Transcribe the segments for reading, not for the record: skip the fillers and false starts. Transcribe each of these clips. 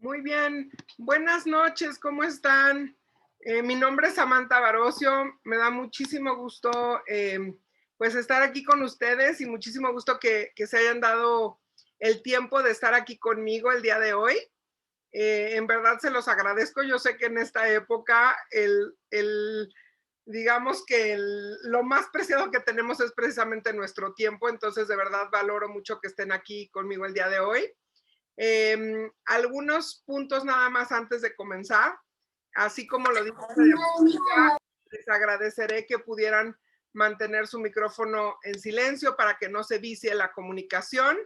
Muy bien, buenas noches, ¿cómo están? Mi nombre es Samantha Barocio, me da muchísimo gusto pues estar aquí con ustedes y muchísimo gusto que se hayan dado el tiempo de estar aquí conmigo el día de hoy. En verdad se los agradezco, yo sé que en esta época digamos que lo más preciado que tenemos es precisamente nuestro tiempo, entonces de verdad valoro mucho que estén aquí conmigo el día de hoy. Algunos puntos nada más antes de comenzar, así como lo dije de diapositiva, les agradeceré que pudieran mantener su micrófono en silencio para que no se vicie la comunicación.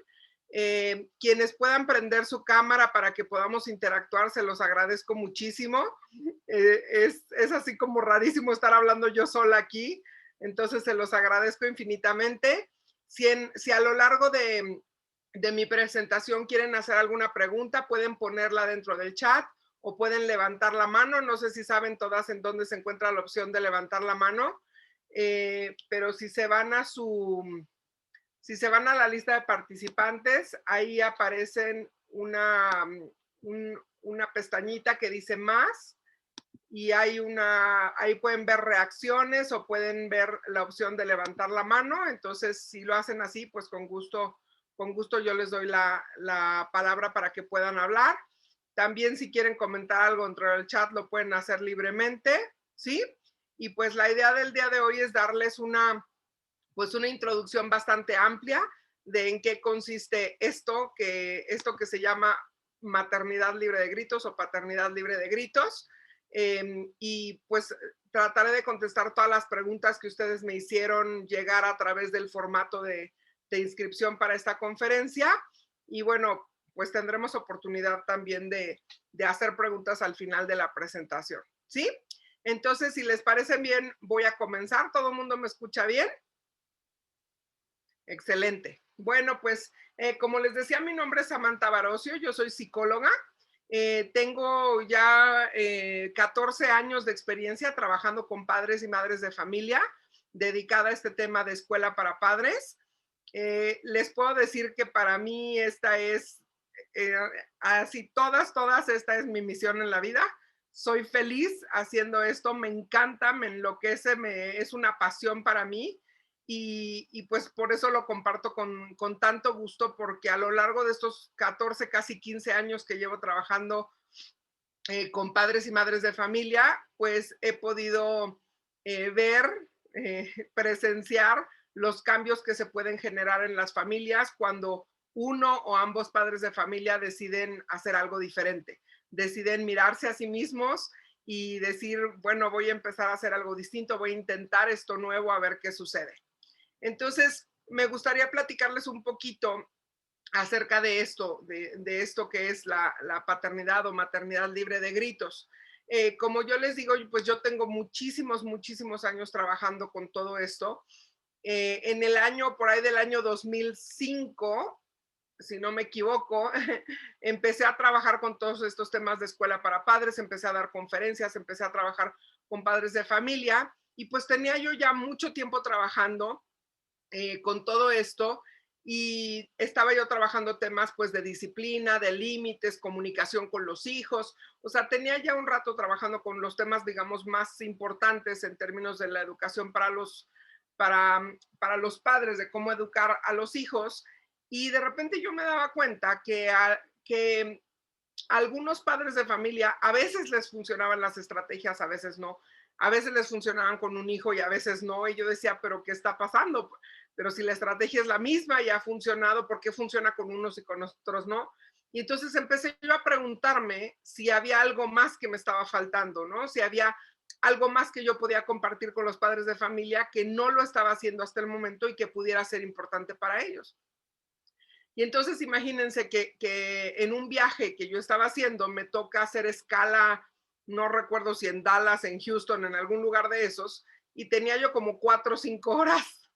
Quienes puedan prender su cámara para que podamos interactuar, se los agradezco muchísimo. Es así como rarísimo estar hablando yo sola aquí, entonces se los agradezco infinitamente. Si a lo largo de mi presentación quieren hacer alguna pregunta, pueden ponerla dentro del chat o pueden levantar la mano. No sé si saben todas en dónde se encuentra la opción de levantar la mano, pero si se van a la lista de participantes, ahí aparecen una pestañita que dice más y ahí pueden ver reacciones o pueden ver la opción de levantar la mano. Entonces, si lo hacen así, pues con gusto yo les doy la palabra para que puedan hablar. También si quieren comentar algo dentro del chat, lo pueden hacer libremente, ¿sí? Y pues la idea del día de hoy es darles pues una introducción bastante amplia de en qué consiste esto que se llama maternidad libre de gritos o paternidad libre de gritos. Y pues trataré de contestar todas las preguntas que ustedes me hicieron llegar a través del formato de inscripción para esta conferencia. Y bueno, pues tendremos oportunidad también de hacer preguntas al final de la presentación, ¿sí? Entonces, si les parece bien, voy a comenzar. ¿Todo el mundo me escucha bien? Excelente. Bueno, pues como les decía, mi nombre es Samantha Barocio, yo soy psicóloga. Tengo ya 14 años de experiencia trabajando con padres y madres de familia, dedicada a este tema de escuela para padres. Les puedo decir que para mí esta es, eh, así todas, esta es mi misión en la vida. Soy feliz haciendo esto, me encanta, me enloquece, es una pasión para mí pues por eso lo comparto con tanto gusto, porque a lo largo de estos 14, casi 15 años que llevo trabajando con padres y madres de familia, pues he podido ver, presenciar los cambios que se pueden generar en las familias cuando uno o ambos padres de familia deciden hacer algo diferente, deciden mirarse a sí mismos y decir, bueno, voy a empezar a hacer algo distinto, voy a intentar esto nuevo a ver qué sucede. Entonces, me gustaría platicarles un poquito acerca de esto que es la paternidad o maternidad libre de gritos. Como yo les digo, pues yo tengo muchísimos años trabajando con todo esto. En el año, por ahí del año 2005, si no me equivoco, empecé a trabajar con todos estos temas de escuela para padres, empecé a dar conferencias, empecé a trabajar con padres de familia y pues tenía yo ya mucho tiempo trabajando con todo esto y estaba yo trabajando temas pues de disciplina, de límites, comunicación con los hijos, o sea, tenía ya un rato trabajando con los temas, digamos, más importantes en términos de la educación para los padres, de cómo educar a los hijos, y de repente yo me daba cuenta que algunos padres de familia, a veces les funcionaban las estrategias, a veces no. A veces les funcionaban con un hijo y a veces no. Y yo decía, pero ¿qué está pasando? Pero si la estrategia es la misma y ha funcionado, ¿por qué funciona con unos y con otros no? Y entonces empecé yo a preguntarme si había algo más que me estaba faltando, ¿no? Si había algo más que yo podía compartir con los padres de familia que no lo estaba haciendo hasta el momento y que pudiera ser importante para ellos. Y entonces imagínense que en un viaje que yo estaba haciendo me toca hacer escala, no recuerdo si en Dallas, en Houston, en algún lugar de esos, y tenía yo como 4 o 5 horas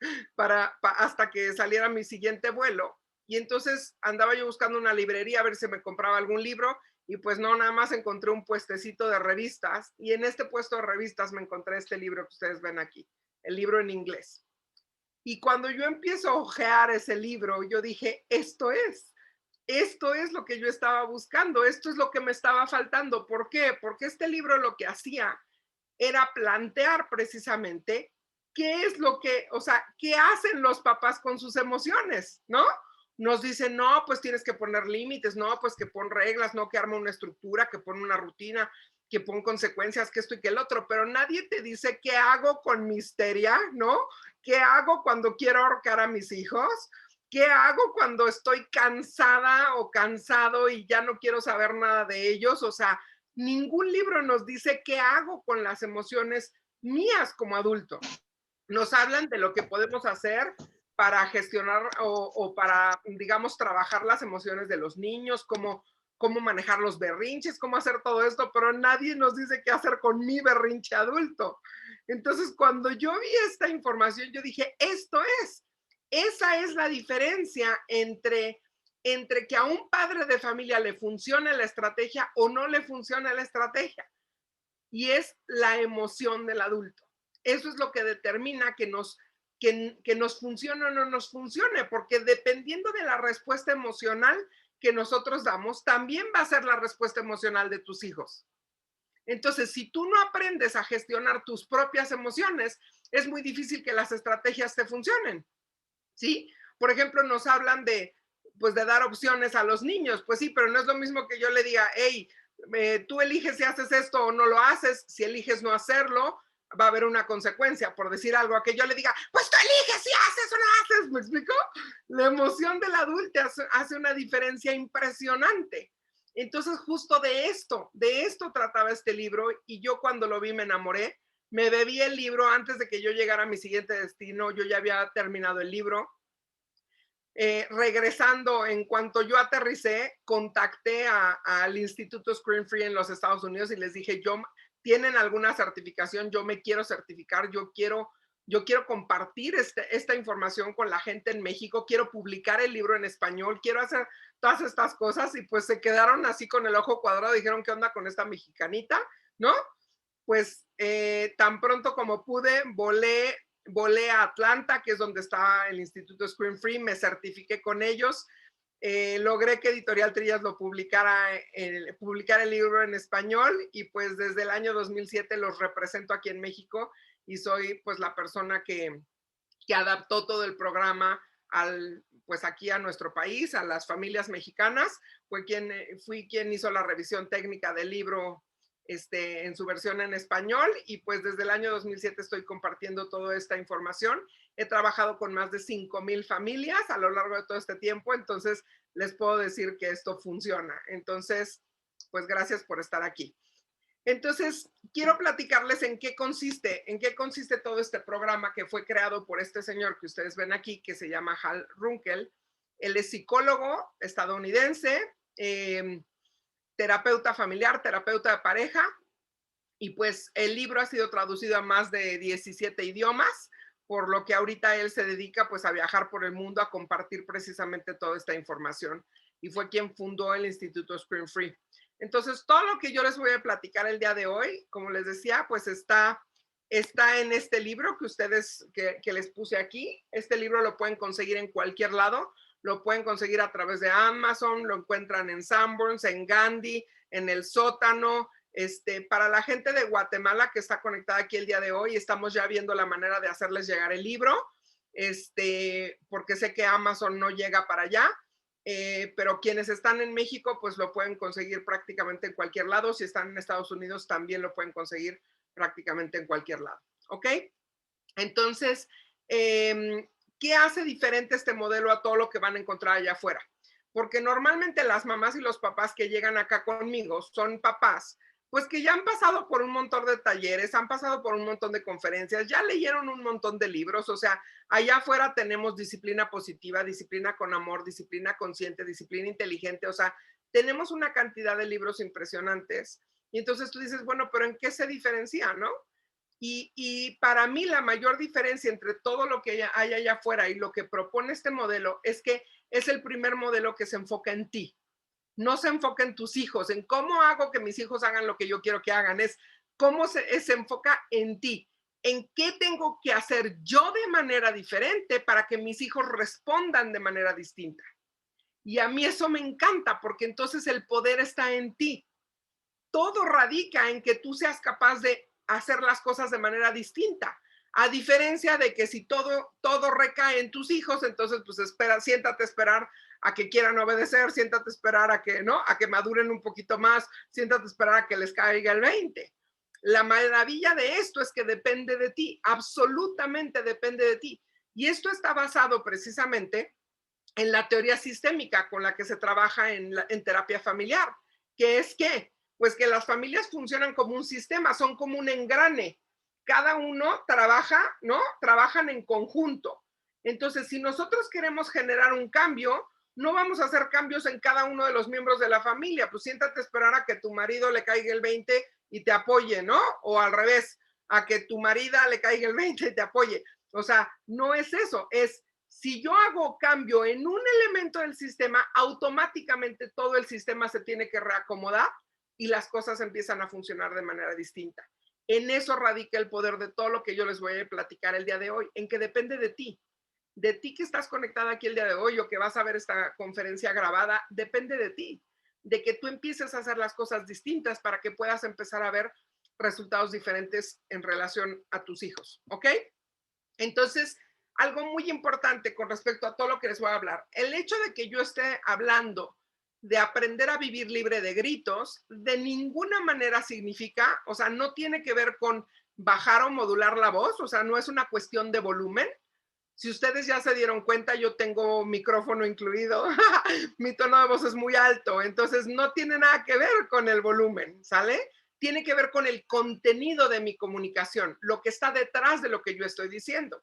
hasta que saliera mi siguiente vuelo. Y entonces andaba yo buscando una librería a ver si me compraba algún libro y pues no, nada más encontré un puestecito de revistas y en este puesto de revistas me encontré este libro que ustedes ven aquí, el libro en inglés. Y cuando yo empiezo a hojear ese libro, yo dije, esto es. esto es lo que yo estaba buscando, esto es lo que me estaba faltando. ¿Por qué? Porque este libro lo que hacía era plantear precisamente qué es lo que, o sea, qué hacen los papás con sus emociones, ¿no? Nos dicen, no, pues tienes que poner límites, no, pues que pon reglas, no, que arma una estructura, que pon una rutina, que pon consecuencias, que esto y que el otro, pero nadie te dice qué hago con mi histeria, ¿no? ¿Qué hago cuando quiero ahorcar a mis hijos? ¿Qué hago cuando estoy cansada o cansado y ya no quiero saber nada de ellos? O sea, ningún libro nos dice qué hago con las emociones mías como adulto. Nos hablan de lo que podemos hacer para gestionar o para, digamos, trabajar las emociones de los niños, cómo manejar los berrinches, cómo hacer todo esto, pero nadie nos dice qué hacer con mi berrinche adulto. Entonces, cuando yo vi esta información, yo dije, esto es, esa es la diferencia entre que a un padre de familia le funcione la estrategia o no le funciona la estrategia. Y es la emoción del adulto. Eso es lo que determina que nos funcione o no nos funcione, porque dependiendo de la respuesta emocional que nosotros damos, también va a ser la respuesta emocional de tus hijos. Entonces, si tú no aprendes a gestionar tus propias emociones, es muy difícil que las estrategias te funcionen. ¿Sí? Por ejemplo, nos hablan pues, de dar opciones a los niños. Pues sí, pero no es lo mismo que yo le diga, hey, tú eliges si haces esto o no lo haces. Si eliges no hacerlo, va a haber una consecuencia, por decir algo, a que yo le diga, pues tú eliges si haces o no haces. ¿Me explico? La emoción del adulto hace una diferencia impresionante. Entonces, justo de esto trataba este libro, y yo cuando lo vi me enamoré. Me bebí el libro antes de que yo llegara a mi siguiente destino, yo ya había terminado el libro. Regresando, en cuanto yo aterricé, contacté al Instituto Screen Free en los Estados Unidos y les dije, ¿tienen alguna certificación? Yo me quiero certificar, yo quiero compartir esta información con la gente en México, quiero publicar el libro en español, quiero hacer todas estas cosas, y pues se quedaron así con el ojo cuadrado, dijeron, ¿qué onda con esta mexicanita? ¿No? Pues tan pronto como pude, volé a Atlanta, que es donde está el Instituto Screen Free, me certifiqué con ellos, logré que Editorial Trillas lo publicara, publicar el libro en español, y pues desde el año 2007 los represento aquí en México, y soy pues la persona que adaptó todo el programa pues aquí a nuestro país, a las familias mexicanas. Fui quien hizo la revisión técnica del libro en su versión en español, y pues desde el año 2007 estoy compartiendo toda esta información. He trabajado con más de 5,000 familias a lo largo de todo este tiempo, entonces les puedo decir que esto funciona. Entonces, pues gracias por estar aquí. Entonces, quiero platicarles en qué consiste todo este programa que fue creado por este señor que ustedes ven aquí, que se llama Hal Runkel. Él es psicólogo estadounidense, terapeuta familiar, terapeuta de pareja, y pues el libro ha sido traducido a más de 17 idiomas, por lo que ahorita él se dedica pues a viajar por el mundo a compartir precisamente toda esta información, y fue quien fundó el Instituto Screen Free. Entonces, todo lo que yo les voy a platicar el día de hoy, como les decía, pues está en este libro que les puse aquí. Este libro lo pueden conseguir en cualquier lado, lo pueden conseguir a través de Amazon, lo encuentran en Sanborns, en Gandhi, en El Sótano. Para la gente de Guatemala que está conectada aquí el día de hoy, estamos ya viendo la manera de hacerles llegar el libro, porque sé que Amazon no llega para allá, pero quienes están en México, pues lo pueden conseguir prácticamente en cualquier lado. Si están en Estados Unidos, también lo pueden conseguir prácticamente en cualquier lado. ¿Ok? Entonces, ¿qué hace diferente este modelo a todo lo que van a encontrar allá afuera? Porque normalmente las mamás y los papás que llegan acá conmigo son papás pues que ya han pasado por un montón de talleres, han pasado por un montón de conferencias, ya leyeron un montón de libros. O sea, allá afuera tenemos disciplina positiva, disciplina con amor, disciplina consciente, disciplina inteligente. O sea, tenemos una cantidad de libros impresionantes. Y entonces tú dices, bueno, pero ¿en qué se diferencia, no? Y para mí la mayor diferencia entre todo lo que hay allá afuera y lo que propone este modelo es que es el primer modelo que se enfoca en ti. No se enfoca en tus hijos, en cómo hago que mis hijos hagan lo que yo quiero que hagan, es cómo se enfoca en ti, en qué tengo que hacer yo de manera diferente para que mis hijos respondan de manera distinta. Y a mí eso me encanta porque entonces el poder está en ti. Todo radica en que tú seas capaz de hacer las cosas de manera distinta. A diferencia de que si todo recae en tus hijos, entonces pues espera, siéntate a esperar a que quieran obedecer, siéntate a esperar a que, ¿no? A que maduren un poquito más, siéntate a esperar a que les caiga el 20. La maravilla de esto es que depende de ti, absolutamente depende de ti. Y esto está basado precisamente en la teoría sistémica con la que se trabaja en terapia familiar, que es que, pues que las familias funcionan como un sistema, son como un engrane. Cada uno trabaja, ¿no? Trabajan en conjunto. Entonces, si nosotros queremos generar un cambio, no vamos a hacer cambios en cada uno de los miembros de la familia. Pues siéntate a esperar a que tu marido le caiga el 20 y te apoye, ¿no? O al revés, a que tu marida le caiga el 20 y te apoye. O sea, no es eso, es si yo hago cambio en un elemento del sistema, automáticamente todo el sistema se tiene que reacomodar y las cosas empiezan a funcionar de manera distinta. En eso radica el poder de todo lo que yo les voy a platicar el día de hoy, en que depende de ti que estás conectada aquí el día de hoy o que vas a ver esta conferencia grabada, depende de ti, de que tú empieces a hacer las cosas distintas para que puedas empezar a ver resultados diferentes en relación a tus hijos, ¿ok? Entonces, algo muy importante con respecto a todo lo que les voy a hablar, el hecho de que yo esté hablando de aprender a vivir libre de gritos, de ninguna manera significa, o sea, no tiene que ver con bajar o modular la voz, o sea, no es una cuestión de volumen. Si ustedes ya se dieron cuenta, yo tengo micrófono incluido, mi tono de voz es muy alto, entonces no tiene nada que ver con el volumen, ¿sale? Tiene que ver con el contenido de mi comunicación, lo que está detrás de lo que yo estoy diciendo.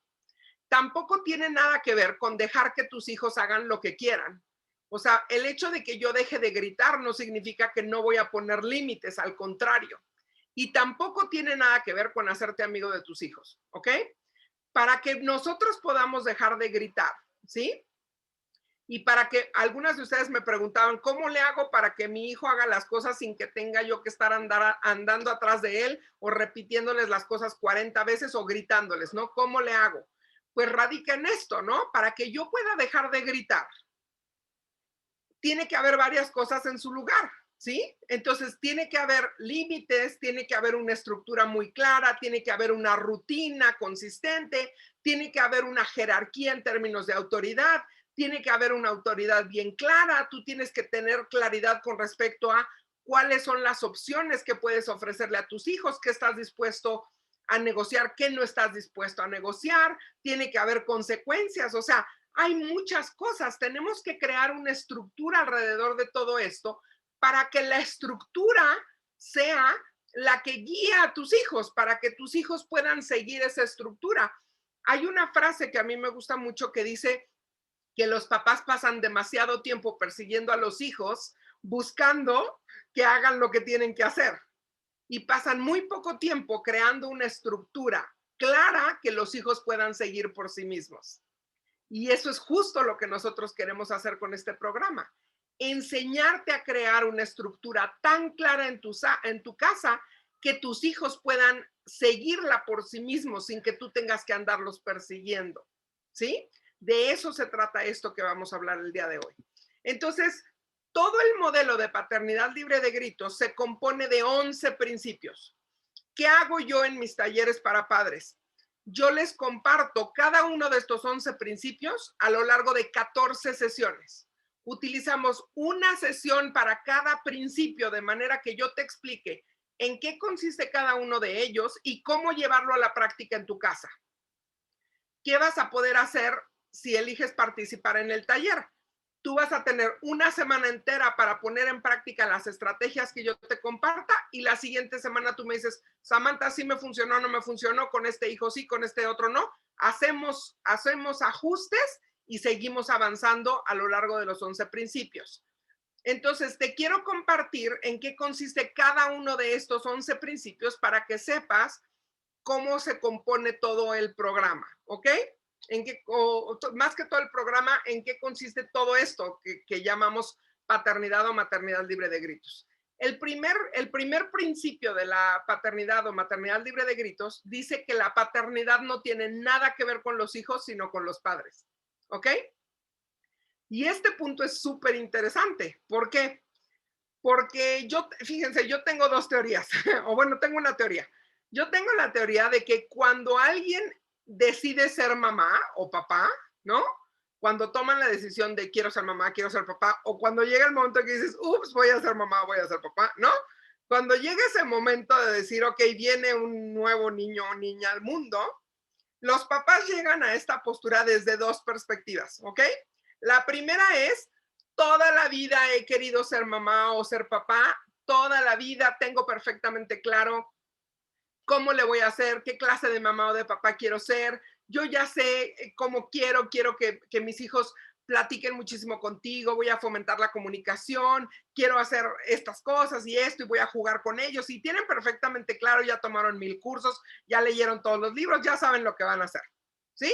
Tampoco tiene nada que ver con dejar que tus hijos hagan lo que quieran. O sea, el hecho de que yo deje de gritar no significa que no voy a poner límites, al contrario. Y tampoco tiene nada que ver con hacerte amigo de tus hijos, ¿ok? Para que nosotros podamos dejar de gritar, ¿sí? Y para que algunas de ustedes me preguntaban, ¿cómo le hago para que mi hijo haga las cosas sin que tenga yo que estar andando atrás de él o repitiéndoles las cosas 40 veces o gritándoles, ¿no? ¿Cómo le hago? Pues radica en esto, ¿no? Para que yo pueda dejar de gritar, tiene que haber varias cosas en su lugar, ¿sí? Entonces, tiene que haber límites, tiene que haber una estructura muy clara, tiene que haber una rutina consistente, tiene que haber una jerarquía en términos de autoridad, tiene que haber una autoridad bien clara, tú tienes que tener claridad con respecto a cuáles son las opciones que puedes ofrecerle a tus hijos, qué estás dispuesto a negociar, qué no estás dispuesto a negociar, tiene que haber consecuencias, o sea, hay muchas cosas. Tenemos que crear una estructura alrededor de todo esto para que la estructura sea la que guía a tus hijos, para que tus hijos puedan seguir esa estructura. Hay una frase que a mí me gusta mucho que dice que los papás pasan demasiado tiempo persiguiendo a los hijos buscando que hagan lo que tienen que hacer y pasan muy poco tiempo creando una estructura clara que los hijos puedan seguir por sí mismos. Y eso es justo lo que nosotros queremos hacer con este programa. Enseñarte a crear una estructura tan clara en tu casa que tus hijos puedan seguirla por sí mismos sin que tú tengas que andarlos persiguiendo. ¿Sí? De eso se trata esto que vamos a hablar el día de hoy. Entonces, todo el modelo de paternidad libre de gritos se compone de 11 principios. ¿Qué hago yo en mis talleres para padres? Yo les comparto cada uno de estos 11 principios a lo largo de 14 sesiones. Utilizamos una sesión para cada principio de manera que yo te explique en qué consiste cada uno de ellos y cómo llevarlo a la práctica en tu casa. ¿Qué vas a poder hacer si eliges participar en el taller? Tú vas a tener una semana entera para poner en práctica las estrategias que yo te comparta y la siguiente semana tú me dices, Samantha, sí me funcionó, no me funcionó, con este hijo sí, con este otro no. Hacemos ajustes y seguimos avanzando a lo largo de los 11 principios. Entonces, te quiero compartir en qué consiste cada uno de estos 11 principios para que sepas cómo se compone todo el programa, ¿ok? Más que todo el programa, en qué consiste todo esto que llamamos paternidad o maternidad libre de gritos. El primer principio de la paternidad o maternidad libre de gritos dice que la paternidad no tiene nada que ver con los hijos, sino con los padres, ¿ok? Y este punto es súper interesante. ¿Por qué? Porque yo, fíjense, yo tengo dos teorías, o bueno, tengo una teoría. Yo tengo la teoría de que cuando alguien decide ser mamá o papá, ¿no? Cuando toman la decisión de quiero ser mamá, quiero ser papá, o cuando llega el momento que dices, ups, voy a ser mamá, voy a ser papá, ¿no? Cuando llega ese momento de decir, ok, viene un nuevo niño o niña al mundo, los papás llegan a esta postura desde dos perspectivas, ¿ok? La primera es, toda la vida he querido ser mamá o ser papá, toda la vida tengo perfectamente claro cómo le voy a hacer, qué clase de mamá o de papá quiero ser, yo ya sé cómo quiero que mis hijos platiquen muchísimo contigo, voy a fomentar la comunicación, quiero hacer estas cosas y esto y voy a jugar con ellos y tienen perfectamente claro, ya tomaron 1000 cursos, ya leyeron todos los libros, ya saben lo que van a hacer, ¿sí?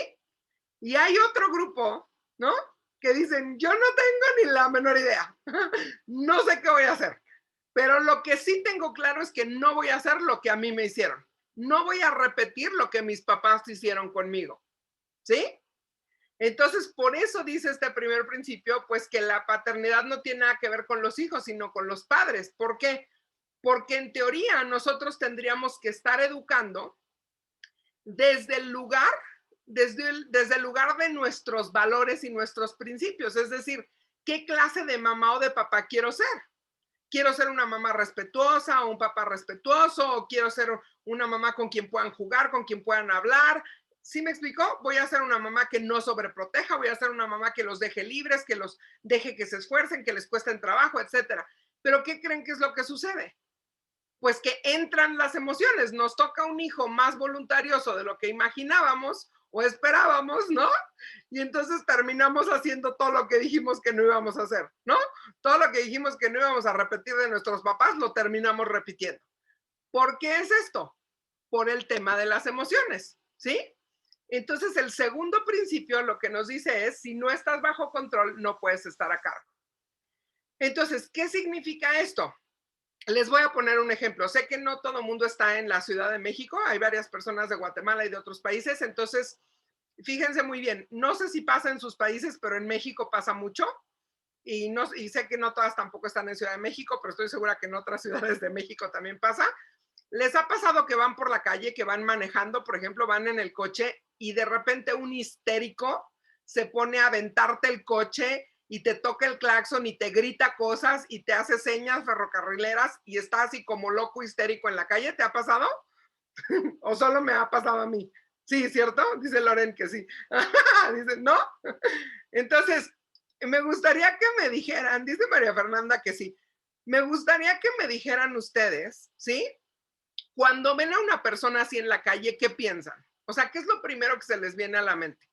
Y hay otro grupo, ¿no? Que dicen, yo no tengo ni la menor idea, no sé qué voy a hacer, pero lo que sí tengo claro es que no voy a hacer lo que a mí me hicieron, no voy a repetir lo que mis papás hicieron conmigo, ¿sí? Entonces, por eso dice este primer principio, pues que la paternidad no tiene nada que ver con los hijos, sino con los padres. ¿Por qué? Porque en teoría nosotros tendríamos que estar educando desde el lugar, desde el lugar de nuestros valores y nuestros principios. Es decir, ¿qué clase de mamá o de papá quiero ser? ¿Quiero ser una mamá respetuosa o un papá respetuoso? ¿O quiero ser una mamá con quien puedan jugar, con quien puedan hablar? ¿Sí me explicó? Voy a ser una mamá que no sobreproteja, voy a ser una mamá que los deje libres, que los deje que se esfuercen, que les cuesten trabajo, etcétera. Pero ¿qué creen que es lo que sucede? Pues que entran las emociones. Nos toca un hijo más voluntarioso de lo que imaginábamos o esperábamos, ¿no? Y entonces terminamos haciendo todo lo que dijimos que no íbamos a hacer, ¿no? Todo lo que dijimos que no íbamos a repetir de nuestros papás, lo terminamos repitiendo. ¿Por qué es esto? Por el tema de las emociones, ¿sí? Entonces, el segundo principio lo que nos dice es, si no estás bajo control, no puedes estar a cargo. Entonces, ¿qué significa esto? Les voy a poner un ejemplo. Sé que no todo el mundo está en la Ciudad de México, hay varias personas de Guatemala y de otros países, entonces fíjense muy bien, no sé si pasa en sus países, pero en México pasa mucho y, no, y sé que no todas tampoco están en Ciudad de México, pero estoy segura que en otras ciudades de México también pasa. ¿Les ha pasado que van por la calle, que van manejando, por ejemplo, van en el coche y de repente un histérico se pone a aventarte el coche y te toca el claxon y te grita cosas y te hace señas ferrocarrileras y está así como loco histérico en la calle? ¿Te ha pasado? ¿O solo me ha pasado a mí? Sí, ¿cierto? Dice Loren que sí. Dice, ¿no? Entonces, me gustaría que me dijeran, dice María Fernanda que sí, me gustaría que me dijeran ustedes, ¿sí? Cuando ven a una persona así en la calle, ¿qué piensan? O sea, ¿qué es lo primero que se les viene a la mente?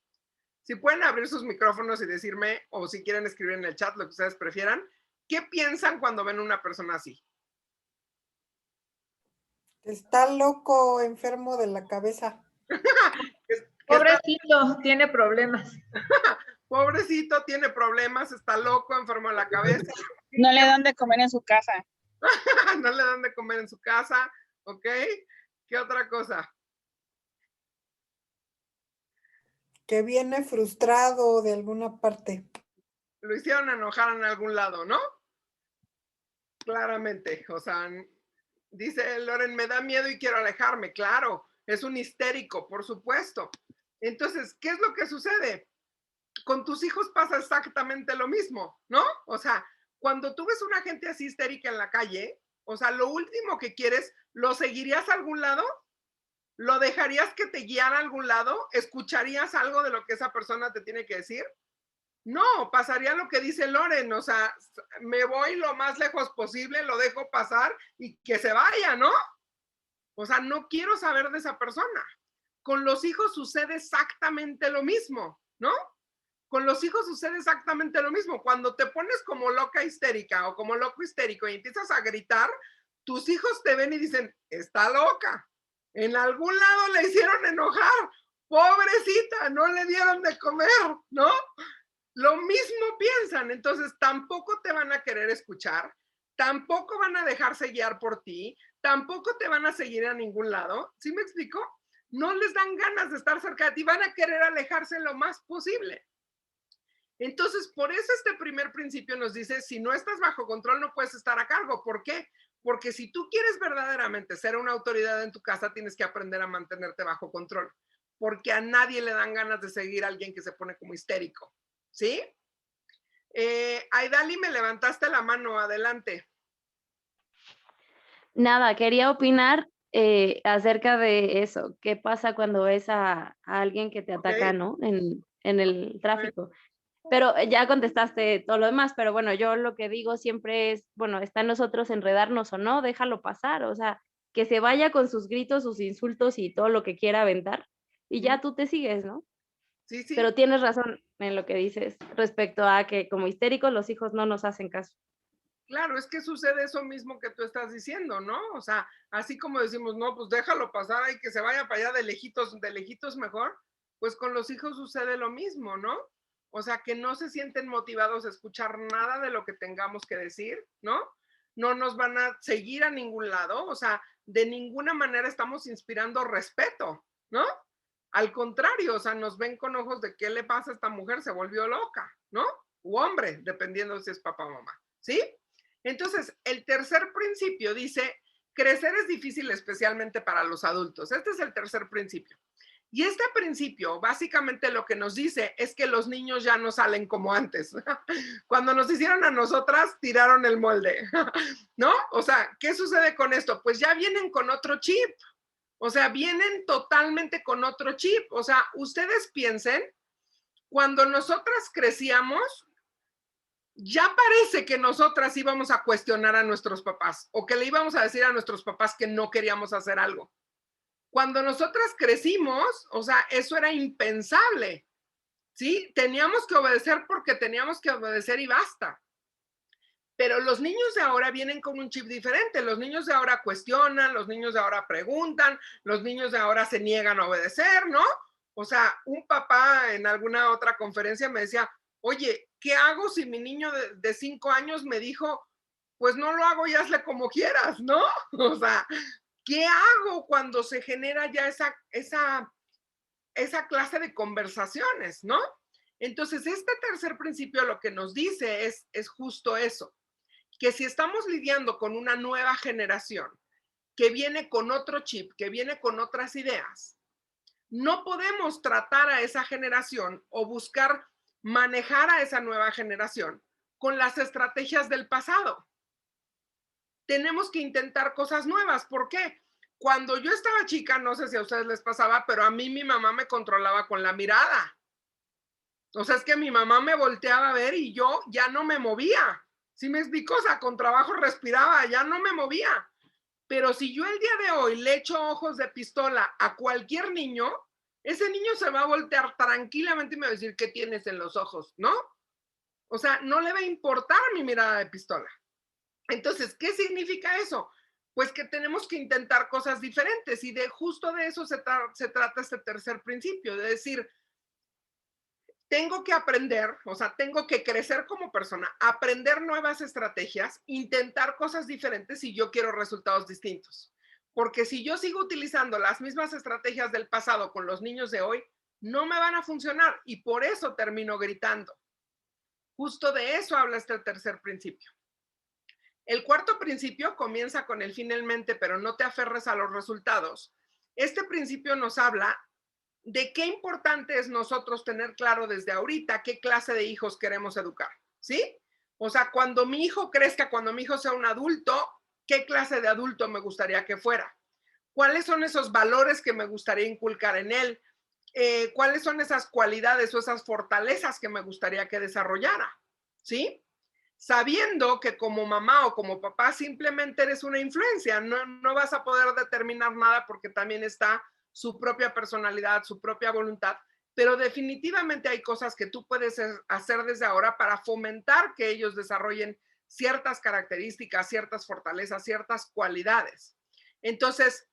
Si pueden abrir sus micrófonos y decirme, o si quieren escribir en el chat, lo que ustedes prefieran, ¿qué piensan cuando ven a una persona así? Está loco, enfermo de la cabeza. Pobrecito, tiene problemas. Pobrecito, tiene problemas, está loco, enfermo de la cabeza. No le dan de comer en su casa. No le dan de comer en su casa, ¿ok? ¿Qué otra cosa? Que viene frustrado de alguna parte. Lo hicieron enojar en algún lado, ¿no? Claramente, o sea, dice Loren, me da miedo y quiero alejarme. Claro, es un histérico, por supuesto. Entonces, ¿qué es lo que sucede? Con tus hijos pasa exactamente lo mismo, ¿no? O sea, cuando tú ves una gente así histérica en la calle, o sea, lo último que quieres, ¿lo seguirías a algún lado? ¿Lo dejarías que te guiara a algún lado? ¿Escucharías algo de lo que esa persona te tiene que decir? No, pasaría lo que dice Loren, o sea, me voy lo más lejos posible, lo dejo pasar y que se vaya, ¿no? O sea, no quiero saber de esa persona. Con los hijos sucede exactamente lo mismo, ¿no? Con los hijos sucede exactamente lo mismo. Cuando te pones como loca histérica o como loco histérico y empiezas a gritar, tus hijos te ven y dicen, está loca. En algún lado le hicieron enojar. Pobrecita, no le dieron de comer, ¿no? Lo mismo piensan, entonces tampoco te van a querer escuchar, tampoco van a dejarse guiar por ti, tampoco te van a seguir a ningún lado. ¿Sí me explico? No les dan ganas de estar cerca de ti, van a querer alejarse lo más posible. Entonces, por eso este primer principio nos dice, si no estás bajo control, no puedes estar a cargo. ¿Por qué? Porque si tú quieres verdaderamente ser una autoridad en tu casa, tienes que aprender a mantenerte bajo control. Porque a nadie le dan ganas de seguir a alguien que se pone como histérico. ¿Sí? Aidali, me levantaste la mano, adelante. Nada, quería opinar acerca de eso. ¿Qué pasa cuando ves a alguien que te Ok, ataca, ¿no? En el bueno, tráfico. Pero ya contestaste todo lo demás, pero bueno, yo lo que digo siempre es, bueno, está en nosotros enredarnos o no, déjalo pasar, o sea, que se vaya con sus gritos, sus insultos y todo lo que quiera aventar, y ya tú te sigues, ¿no? sí, sí. Pero tienes razón en lo que dices respecto a que como histéricos los hijos no nos hacen caso. Claro, es que sucede eso mismo que tú estás diciendo, ¿no? O sea, así como decimos, no, pues déjalo pasar y que se vaya para allá de lejitos mejor, pues con los hijos sucede lo mismo, ¿no? O sea, que no se sienten motivados a escuchar nada de lo que tengamos que decir, ¿no? No nos van a seguir a ningún lado, o sea, de ninguna manera estamos inspirando respeto, ¿no? Al contrario, o sea, nos ven con ojos de qué le pasa a esta mujer, se volvió loca, ¿no? U hombre, dependiendo si es papá o mamá, ¿sí? Entonces, el tercer principio dice, crecer es difícil especialmente para los adultos. Este es el tercer principio. Y este principio básicamente lo que nos dice es que los niños ya no salen como antes. Cuando nos hicieron a nosotras, tiraron el molde, ¿no? O sea, ¿qué sucede con esto? Pues ya vienen con otro chip. O sea, vienen totalmente con otro chip. O sea, ustedes piensen, cuando nosotras crecíamos, ya parece que nosotras íbamos a cuestionar a nuestros papás o que le íbamos a decir a nuestros papás que no queríamos hacer algo. Cuando nosotras crecimos, o sea, eso era impensable, ¿sí? Teníamos que obedecer porque teníamos que obedecer y basta. Pero los niños de ahora vienen con un chip diferente. Los niños de ahora cuestionan, los niños de ahora preguntan, los niños de ahora se niegan a obedecer, ¿no? O sea, un papá en alguna otra conferencia me decía, oye, ¿qué hago si mi niño de 5 años me dijo, pues no lo hago y hazle como quieras, ¿no? O sea, ¿qué hago cuando se genera ya esa clase de conversaciones, ¿no? Entonces, este tercer principio lo que nos dice es justo eso, que si estamos lidiando con una nueva generación que viene con otro chip, que viene con otras ideas, no podemos tratar a esa generación o buscar manejar a esa nueva generación con las estrategias del pasado. Tenemos que intentar cosas nuevas. ¿Por qué? Cuando yo estaba chica, no sé si a ustedes les pasaba, pero a mí mi mamá me controlaba con la mirada. O sea, es que mi mamá me volteaba a ver y yo ya no me movía. ¿Sí me explico? O sea, con trabajo respiraba, ya no me movía. Pero si yo el día de hoy le echo ojos de pistola a cualquier niño, ese niño se va a voltear tranquilamente y me va a decir, ¿qué tienes en los ojos? ¿No? O sea, no le va a importar mi mirada de pistola. Entonces, ¿qué significa eso? Pues que tenemos que intentar cosas diferentes y justo de eso se trata este tercer principio, de decir, tengo que aprender, o sea, tengo que crecer como persona, aprender nuevas estrategias, intentar cosas diferentes si yo quiero resultados distintos. Porque si yo sigo utilizando las mismas estrategias del pasado con los niños de hoy, no me van a funcionar y por eso termino gritando. Justo de eso habla este tercer principio. El cuarto principio comienza con el fin en mente, pero no te aferres a los resultados. Este principio nos habla de qué importante es nosotros tener claro desde ahorita qué clase de hijos queremos educar, ¿sí? O sea, cuando mi hijo crezca, cuando mi hijo sea un adulto, ¿qué clase de adulto me gustaría que fuera? ¿Cuáles son esos valores que me gustaría inculcar en él? ¿Cuáles son esas cualidades o esas fortalezas que me gustaría que desarrollara? ¿Sí? Sabiendo que como mamá o como papá simplemente eres una influencia, no vas a poder determinar nada porque también está su propia personalidad, su propia voluntad, pero definitivamente hay cosas que tú puedes hacer desde ahora para fomentar que ellos desarrollen ciertas características, ciertas fortalezas, ciertas cualidades. Entonces,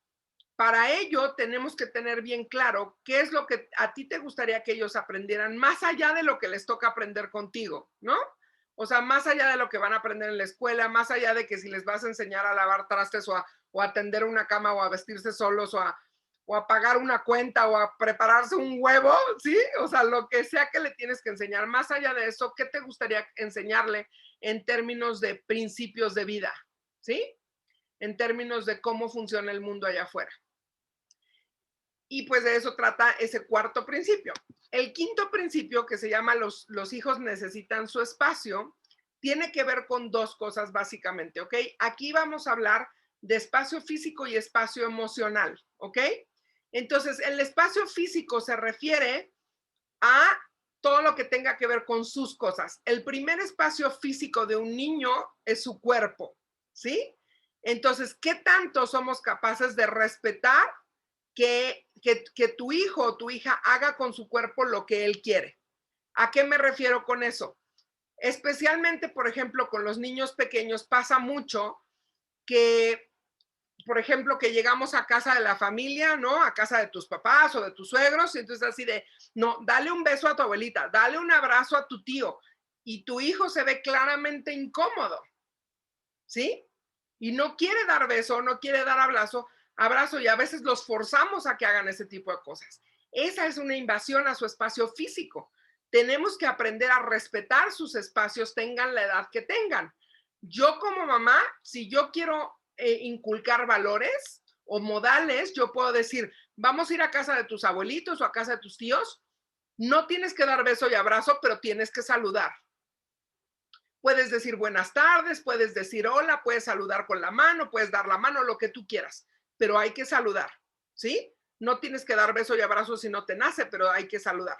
para ello tenemos que tener bien claro qué es lo que a ti te gustaría que ellos aprendieran, más allá de lo que les toca aprender contigo, ¿no? O sea, más allá de lo que van a aprender en la escuela, más allá de que si les vas a enseñar a lavar trastes o a tender una cama o a vestirse solos o a pagar una cuenta o a prepararse un huevo, ¿sí? O sea, lo que sea que le tienes que enseñar. Más allá de eso, ¿qué te gustaría enseñarle en términos de principios de vida? ¿Sí? En términos de cómo funciona el mundo allá afuera. Y pues de eso trata ese cuarto principio. El quinto principio, que se llama los hijos necesitan su espacio, tiene que ver con dos cosas básicamente, ¿ok? Aquí vamos a hablar de espacio físico y espacio emocional, ¿ok? Entonces, el espacio físico se refiere a todo lo que tenga que ver con sus cosas. El primer espacio físico de un niño es su cuerpo, ¿sí? Entonces, ¿qué tanto somos capaces de respetar que tu hijo o tu hija haga con su cuerpo lo que él quiere? ¿A qué me refiero con eso? Especialmente, por ejemplo, con los niños pequeños pasa mucho que, por ejemplo, que llegamos a casa de la familia, ¿no? A casa de tus papás o de tus suegros, y entonces así de, no, dale un beso a tu abuelita, dale un abrazo a tu tío, y tu hijo se ve claramente incómodo, ¿sí? Y no quiere dar beso, no quiere dar abrazo, y a veces los forzamos a que hagan ese tipo de cosas. Esa es una invasión a su espacio físico. Tenemos que aprender a respetar sus espacios, tengan la edad que tengan. Yo como mamá, si yo quiero inculcar valores o modales, yo puedo decir, vamos a ir a casa de tus abuelitos o a casa de tus tíos, no tienes que dar beso y abrazo, pero tienes que saludar. Puedes decir buenas tardes, puedes decir hola, puedes saludar con la mano, puedes dar la mano, lo que tú quieras, pero hay que saludar, ¿sí? No tienes que dar beso y abrazo si no te nace, pero hay que saludar.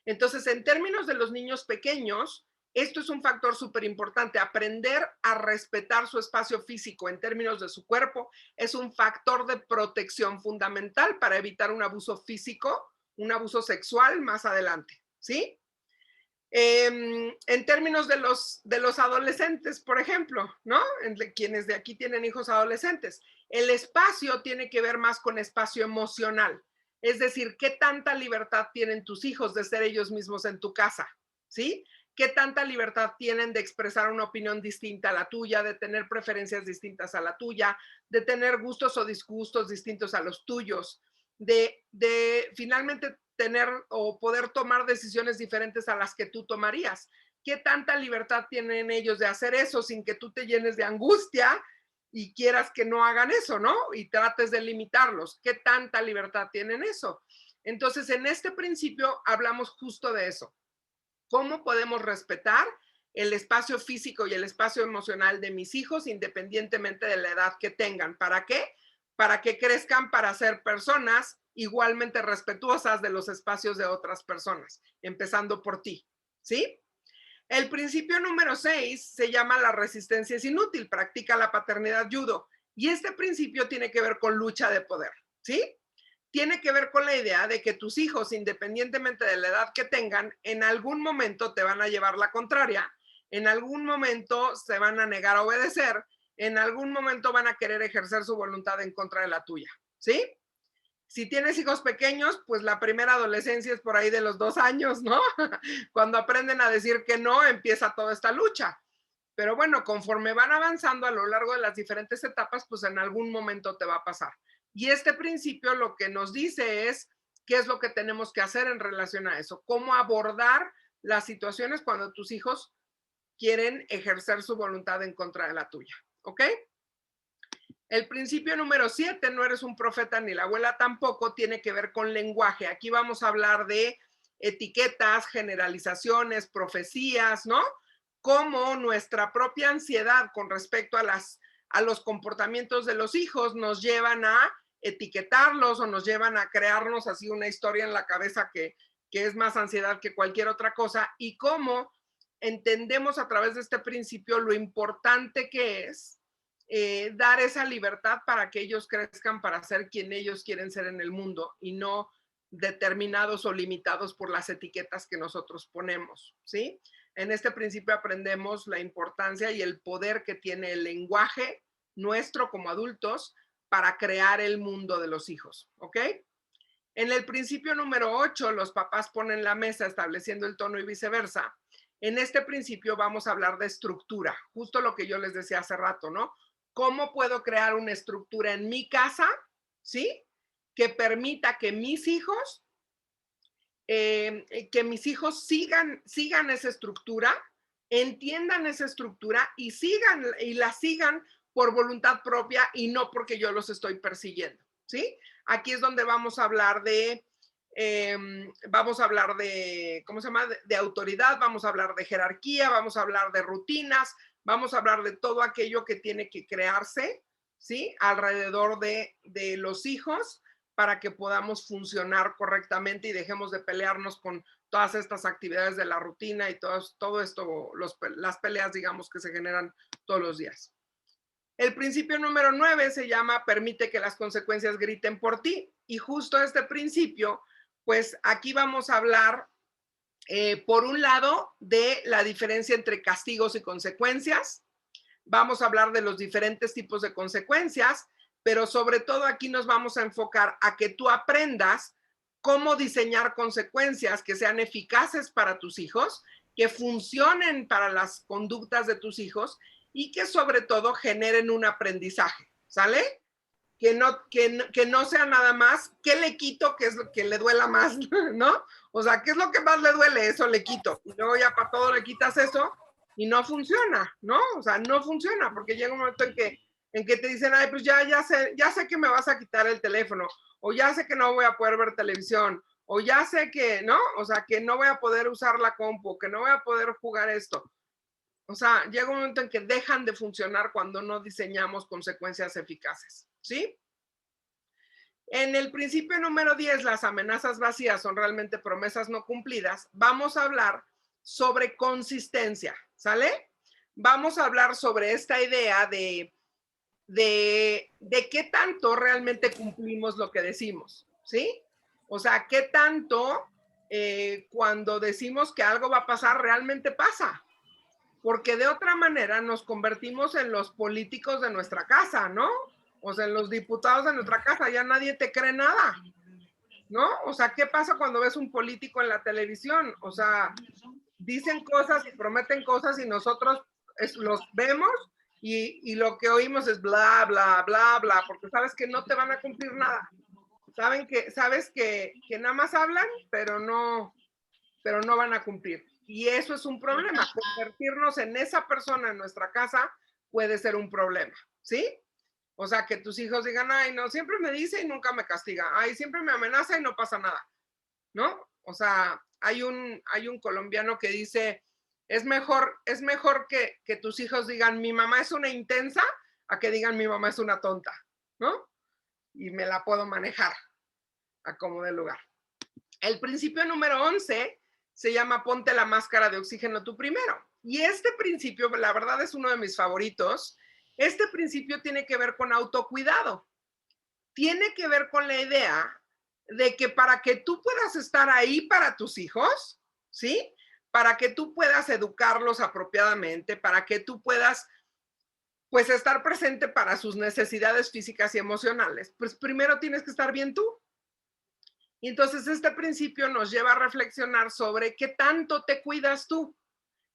Entonces, en términos de los niños pequeños, esto es un factor súper importante. Aprender a respetar su espacio físico en términos de su cuerpo es un factor de protección fundamental para evitar un abuso físico, un abuso sexual más adelante, ¿sí? En términos de los adolescentes, por ejemplo, ¿no? Quienes de aquí tienen hijos adolescentes, el espacio tiene que ver más con espacio emocional. Es decir, ¿qué tanta libertad tienen tus hijos de ser ellos mismos en tu casa? ¿Sí? ¿Qué tanta libertad tienen de expresar una opinión distinta a la tuya, de tener preferencias distintas a la tuya, de tener gustos o disgustos distintos a los tuyos, de finalmente tener o poder tomar decisiones diferentes a las que tú tomarías? ¿Qué tanta libertad tienen ellos de hacer eso sin que tú te llenes de angustia y quieras que no hagan eso, ¿no? Y trates de limitarlos. ¿Qué tanta libertad tienen eso? Entonces, en este principio hablamos justo de eso. ¿Cómo podemos respetar el espacio físico y el espacio emocional de mis hijos independientemente de la edad que tengan? ¿Para qué? Para que crezcan para ser personas igualmente respetuosas de los espacios de otras personas, empezando por ti, ¿sí? El principio número 6 se llama la resistencia es inútil, practica la paternidad judo. Y este principio tiene que ver con lucha de poder, ¿sí? Tiene que ver con la idea de que tus hijos, independientemente de la edad que tengan, en algún momento te van a llevar la contraria, en algún momento se van a negar a obedecer, en algún momento van a querer ejercer su voluntad en contra de la tuya, ¿sí? Si tienes hijos pequeños, pues la primera adolescencia es por ahí de los 2 años, ¿no? Cuando aprenden a decir que no, empieza toda esta lucha. Pero bueno, conforme van avanzando a lo largo de las diferentes etapas, pues en algún momento te va a pasar. Y este principio lo que nos dice es qué es lo que tenemos que hacer en relación a eso, cómo abordar las situaciones cuando tus hijos quieren ejercer su voluntad en contra de la tuya, ¿ok? El principio número 7, no eres un profeta ni la abuela tampoco, tiene que ver con lenguaje. Aquí vamos a hablar de etiquetas, generalizaciones, profecías, ¿no? Cómo nuestra propia ansiedad con respecto a los comportamientos de los hijos nos llevan a etiquetarlos o nos llevan a crearnos así una historia en la cabeza que es más ansiedad que cualquier otra cosa, y cómo entendemos a través de este principio lo importante que es dar esa libertad para que ellos crezcan para ser quien ellos quieren ser en el mundo y no determinados o limitados por las etiquetas que nosotros ponemos, ¿sí? En este principio aprendemos la importancia y el poder que tiene el lenguaje nuestro como adultos para crear el mundo de los hijos, ¿ok? En el principio número 8, los papás ponen la mesa estableciendo el tono y viceversa. En este principio vamos a hablar de estructura, justo lo que yo les decía hace rato, ¿no? ¿Cómo puedo crear una estructura en mi casa? ¿Sí? que permita que mis hijos sigan esa estructura, entiendan esa estructura y la sigan por voluntad propia y no porque yo los estoy persiguiendo, ¿sí? Aquí es donde vamos a hablar de, ¿cómo se llama? De autoridad, vamos a hablar de jerarquía, vamos a hablar de rutinas, vamos a hablar de todo aquello que tiene que crearse, ¿sí? Alrededor de los hijos, para que podamos funcionar correctamente y dejemos de pelearnos con todas estas actividades de la rutina y todo esto, las peleas, digamos, que se generan todos los días. El principio número 9 se llama permite que las consecuencias griten por ti. Y justo este principio, pues aquí vamos a hablar, por un lado, de la diferencia entre castigos y consecuencias. Vamos a hablar de los diferentes tipos de consecuencias, pero sobre todo aquí nos vamos a enfocar a que tú aprendas cómo diseñar consecuencias que sean eficaces para tus hijos, que funcionen para las conductas de tus hijos y que sobre todo generen un aprendizaje, ¿sale? Que no sea nada más, ¿qué le quito? ¿Qué es lo que le duela más? ¿No? O sea, ¿qué es lo que más le duele? Eso le quito. Y luego ya para todo le quitas eso y no funciona, ¿no? O sea, no funciona porque llega un momento en que te dicen, ay, pues ya sé que me vas a quitar el teléfono, o ya sé que no voy a poder ver televisión, o ya sé que, ¿no? O sea, que no voy a poder usar la compu, que no voy a poder jugar esto. O sea, llega un momento en que dejan de funcionar cuando no diseñamos consecuencias eficaces, ¿sí? En el principio número 10, las amenazas vacías son realmente promesas no cumplidas. Vamos a hablar sobre consistencia, ¿sale? Vamos a hablar sobre esta idea de qué tanto realmente cumplimos lo que decimos, ¿sí? O sea, qué tanto cuando decimos que algo va a pasar, realmente pasa. Porque de otra manera nos convertimos en los políticos de nuestra casa, ¿no? O sea, en los diputados de nuestra casa, ya nadie te cree nada, ¿no? O sea, ¿qué pasa cuando ves un político en la televisión? O sea, dicen cosas y prometen cosas y nosotros los vemos y lo que oímos es bla, bla, bla, bla, porque sabes que no te van a cumplir nada. Sabes que nada más hablan, pero no van a cumplir. Y eso es un problema. Convertirnos en esa persona en nuestra casa puede ser un problema, ¿sí? O sea, que tus hijos digan, ay, no, siempre me dice y nunca me castiga. Ay, siempre me amenaza y no pasa nada, ¿no? O sea, hay un colombiano que dice, es mejor que tus hijos digan, mi mamá es una intensa, a que digan, mi mamá es una tonta, ¿no? Y me la puedo manejar a como de lugar. El principio número 11 se llama ponte la máscara de oxígeno tú primero. Y este principio, la verdad, es uno de mis favoritos. Este principio tiene que ver con autocuidado. Tiene que ver con la idea de que para que tú puedas estar ahí para tus hijos, ¿sí? Para que tú puedas educarlos apropiadamente, para que tú puedas, pues, estar presente para sus necesidades físicas y emocionales, pues primero tienes que estar bien tú. Y entonces este principio nos lleva a reflexionar sobre qué tanto te cuidas tú,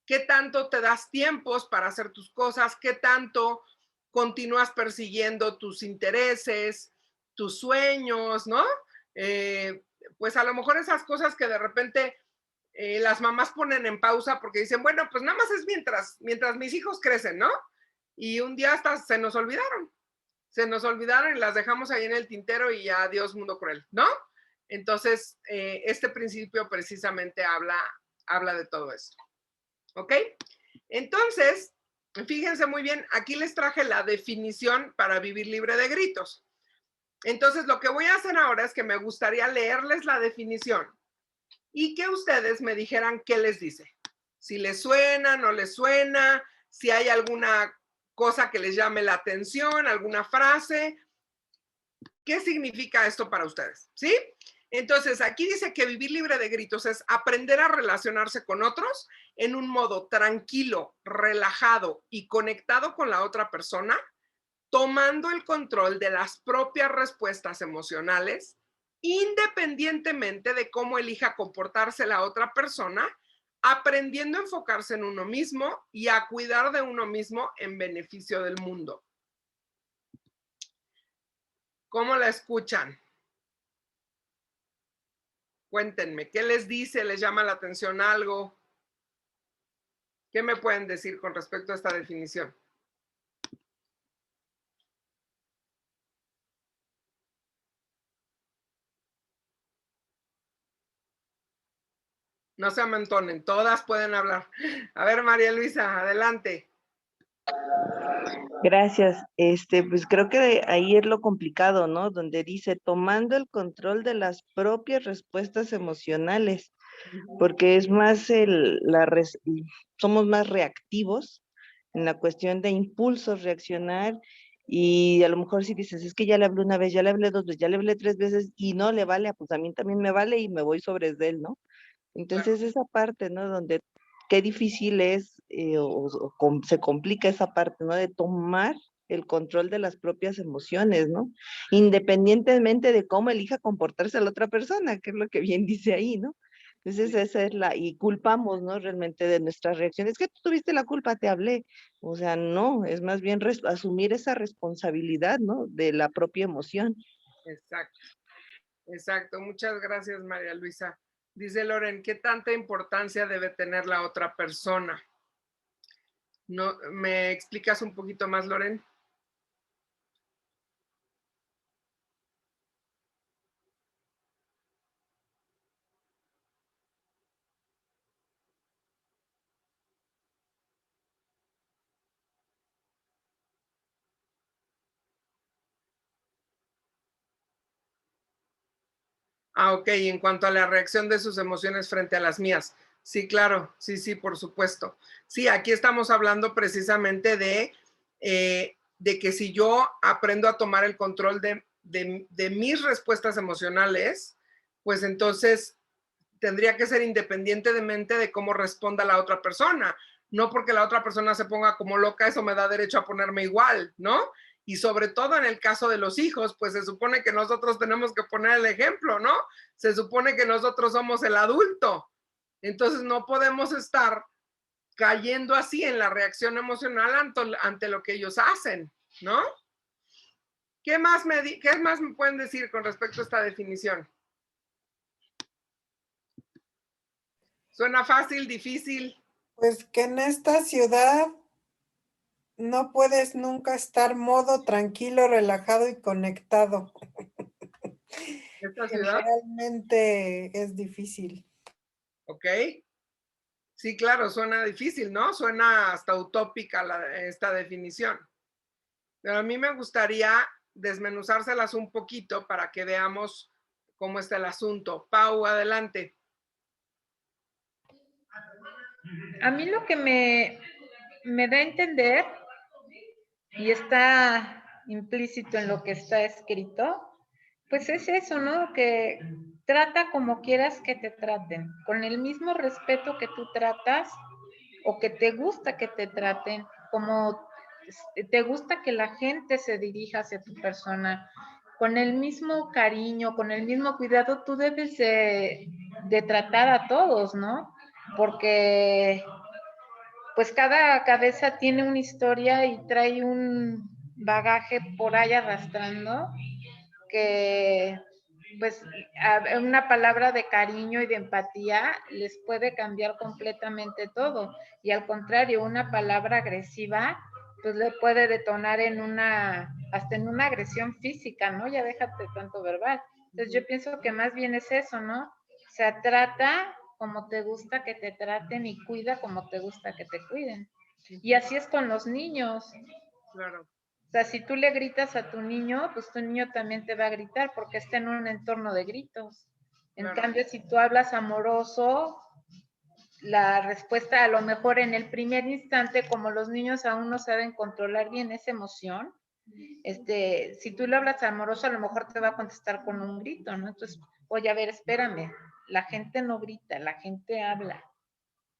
qué tanto te das tiempos para hacer tus cosas, qué tanto continúas persiguiendo tus intereses, tus sueños, ¿no? Pues a lo mejor esas cosas que de repente las mamás ponen en pausa porque dicen, bueno, pues nada más es mientras mis hijos crecen, ¿no? Y un día hasta se nos olvidaron y las dejamos ahí en el tintero y ya adiós mundo cruel, ¿no? Entonces, este principio precisamente habla de todo esto. ¿Ok? Entonces, fíjense muy bien, aquí les traje la definición para vivir libre de gritos. Entonces, lo que voy a hacer ahora es que me gustaría leerles la definición y que ustedes me dijeran qué les dice. Si les suena, no les suena, si hay alguna cosa que les llame la atención, alguna frase. ¿Qué significa esto para ustedes? ¿Sí? Entonces, aquí dice que vivir libre de gritos es aprender a relacionarse con otros en un modo tranquilo, relajado y conectado con la otra persona, tomando el control de las propias respuestas emocionales, independientemente de cómo elija comportarse la otra persona, aprendiendo a enfocarse en uno mismo y a cuidar de uno mismo en beneficio del mundo. ¿Cómo la escuchan? Cuéntenme, ¿qué les dice? ¿Les llama la atención algo? ¿Qué me pueden decir con respecto a esta definición? No se amontonen, todas pueden hablar. A ver, María Luisa, adelante. Gracias. Pues creo que ahí es lo complicado, ¿no? Donde dice tomando el control de las propias respuestas emocionales, porque es más somos más reactivos en la cuestión de impulsos, reaccionar, y a lo mejor si dices, es que ya le hablé una vez, ya le hablé dos veces, ya le hablé tres veces y no le vale, pues a mí también me vale y me voy sobre de él, ¿no? Entonces esa parte, ¿no? Donde qué difícil es se complica esa parte, ¿no? De tomar el control de las propias emociones, ¿no? Independientemente de cómo elija comportarse la otra persona, que es lo que bien dice ahí, ¿no? Entonces esa es y culpamos, ¿no? Realmente de nuestras reacciones. Es que tú tuviste la culpa, te hablé. O sea, no, es más bien asumir esa responsabilidad, ¿no? De la propia emoción. Exacto, exacto. Muchas gracias, María Luisa. Dice Loren, ¿qué tanta importancia debe tener la otra persona? ¿No, ¿me explicas un poquito más, Loren? Ah, ok, en cuanto a la reacción de sus emociones frente a las mías. Sí, claro, sí, sí, por supuesto. Sí, aquí estamos hablando precisamente de que si yo aprendo a tomar el control de mis respuestas emocionales, pues entonces tendría que ser independientemente de cómo responda la otra persona. No porque la otra persona se ponga como loca, eso me da derecho a ponerme igual, ¿no? Y sobre todo en el caso de los hijos, pues se supone que nosotros tenemos que poner el ejemplo, ¿no? Se supone que nosotros somos el adulto. Entonces no podemos estar cayendo así en la reacción emocional ante lo que ellos hacen, ¿no? ¿Qué más me pueden decir con respecto a esta definición? ¿Suena fácil, difícil? Pues que en esta ciudad no puedes nunca estar modo tranquilo, relajado y conectado. ¿Esta ciudad? Generalmente es difícil. ¿Ok? Sí, claro, suena difícil, ¿no? Suena hasta utópica esta definición. Pero a mí me gustaría desmenuzárselas un poquito para que veamos cómo está el asunto. Pau, adelante. A mí lo que me da a entender, y está implícito en lo que está escrito, pues es eso, ¿no? Que trata como quieras que te traten, con el mismo respeto que tú tratas o que te gusta que te traten, como te gusta que la gente se dirija hacia tu persona, con el mismo cariño, con el mismo cuidado, tú debes de tratar a todos, ¿no? Porque pues cada cabeza tiene una historia y trae un bagaje por ahí arrastrando que pues una palabra de cariño y de empatía les puede cambiar completamente todo. Y al contrario, una palabra agresiva pues le puede detonar hasta en una agresión física, ¿no? Ya déjate tanto verbal. Entonces yo pienso que más bien es eso, ¿no? O sea, trata como te gusta que te traten y cuida como te gusta que te cuiden. Y así es con los niños. Claro. O sea, si tú le gritas a tu niño, pues tu niño también te va a gritar porque está en un entorno de gritos. En Claro. cambio, si tú hablas amoroso, la respuesta a lo mejor en el primer instante, como los niños aún no saben controlar bien esa emoción, si tú le hablas amoroso, a lo mejor te va a contestar con un grito, ¿no? Entonces, oye, a ver, espérame, la gente no grita, la gente habla.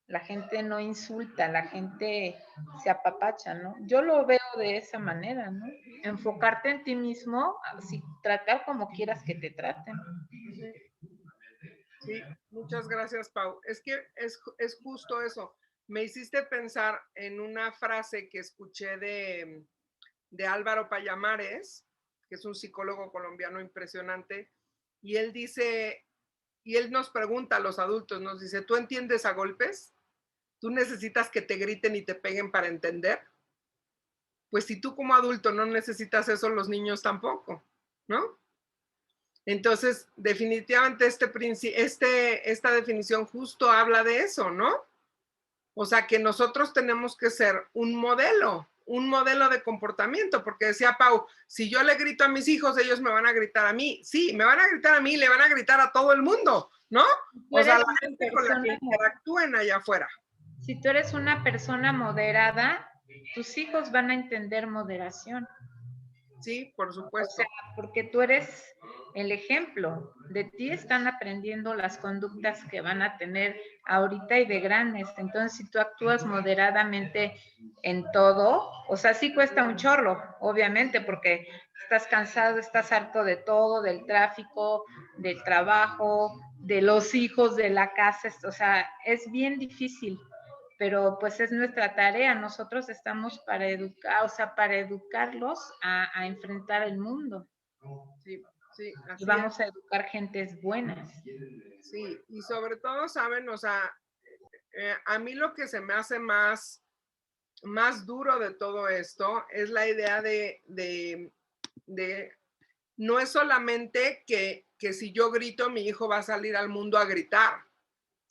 La gente no insulta, la gente se apapacha, ¿no? Yo lo veo de esa manera, ¿no? Enfocarte en ti mismo, así, tratar como quieras que te traten. Sí, muchas gracias, Pau. Es que es justo eso. Me hiciste pensar en una frase que escuché de Álvaro Payamares, que es un psicólogo colombiano impresionante, y él dice Y él nos pregunta a los adultos, nos dice, ¿tú entiendes a golpes? ¿Tú necesitas que te griten y te peguen para entender? Pues si tú como adulto no necesitas eso, los niños tampoco, ¿no? Entonces, definitivamente esta definición justo habla de eso, ¿no? O sea, que nosotros tenemos que ser un modelo de comportamiento, porque decía Pau, si yo le grito a mis hijos, ellos me van a gritar a mí. Sí, me van a gritar a mí, le van a gritar a todo el mundo, ¿no? O sea, la gente con la que interactúen allá afuera. Si tú eres una persona moderada, tus hijos van a entender moderación. Sí, por supuesto. O sea, porque tú eres el ejemplo. De ti están aprendiendo las conductas que van a tener ahorita y de grandes. Entonces, si tú actúas moderadamente en todo, o sea, sí cuesta un chorro, obviamente, porque estás cansado, estás harto de todo, del tráfico, del trabajo, de los hijos, de la casa, o sea, es bien difícil. Pero pues es nuestra tarea, nosotros estamos para educar, o sea, para educarlos a enfrentar el mundo. Sí, sí, y vamos a educar gentes buenas. Sí, y sobre todo, saben, o sea, a mí lo que se me hace más duro de todo esto es la idea de no es solamente que si yo grito, mi hijo va a salir al mundo a gritar,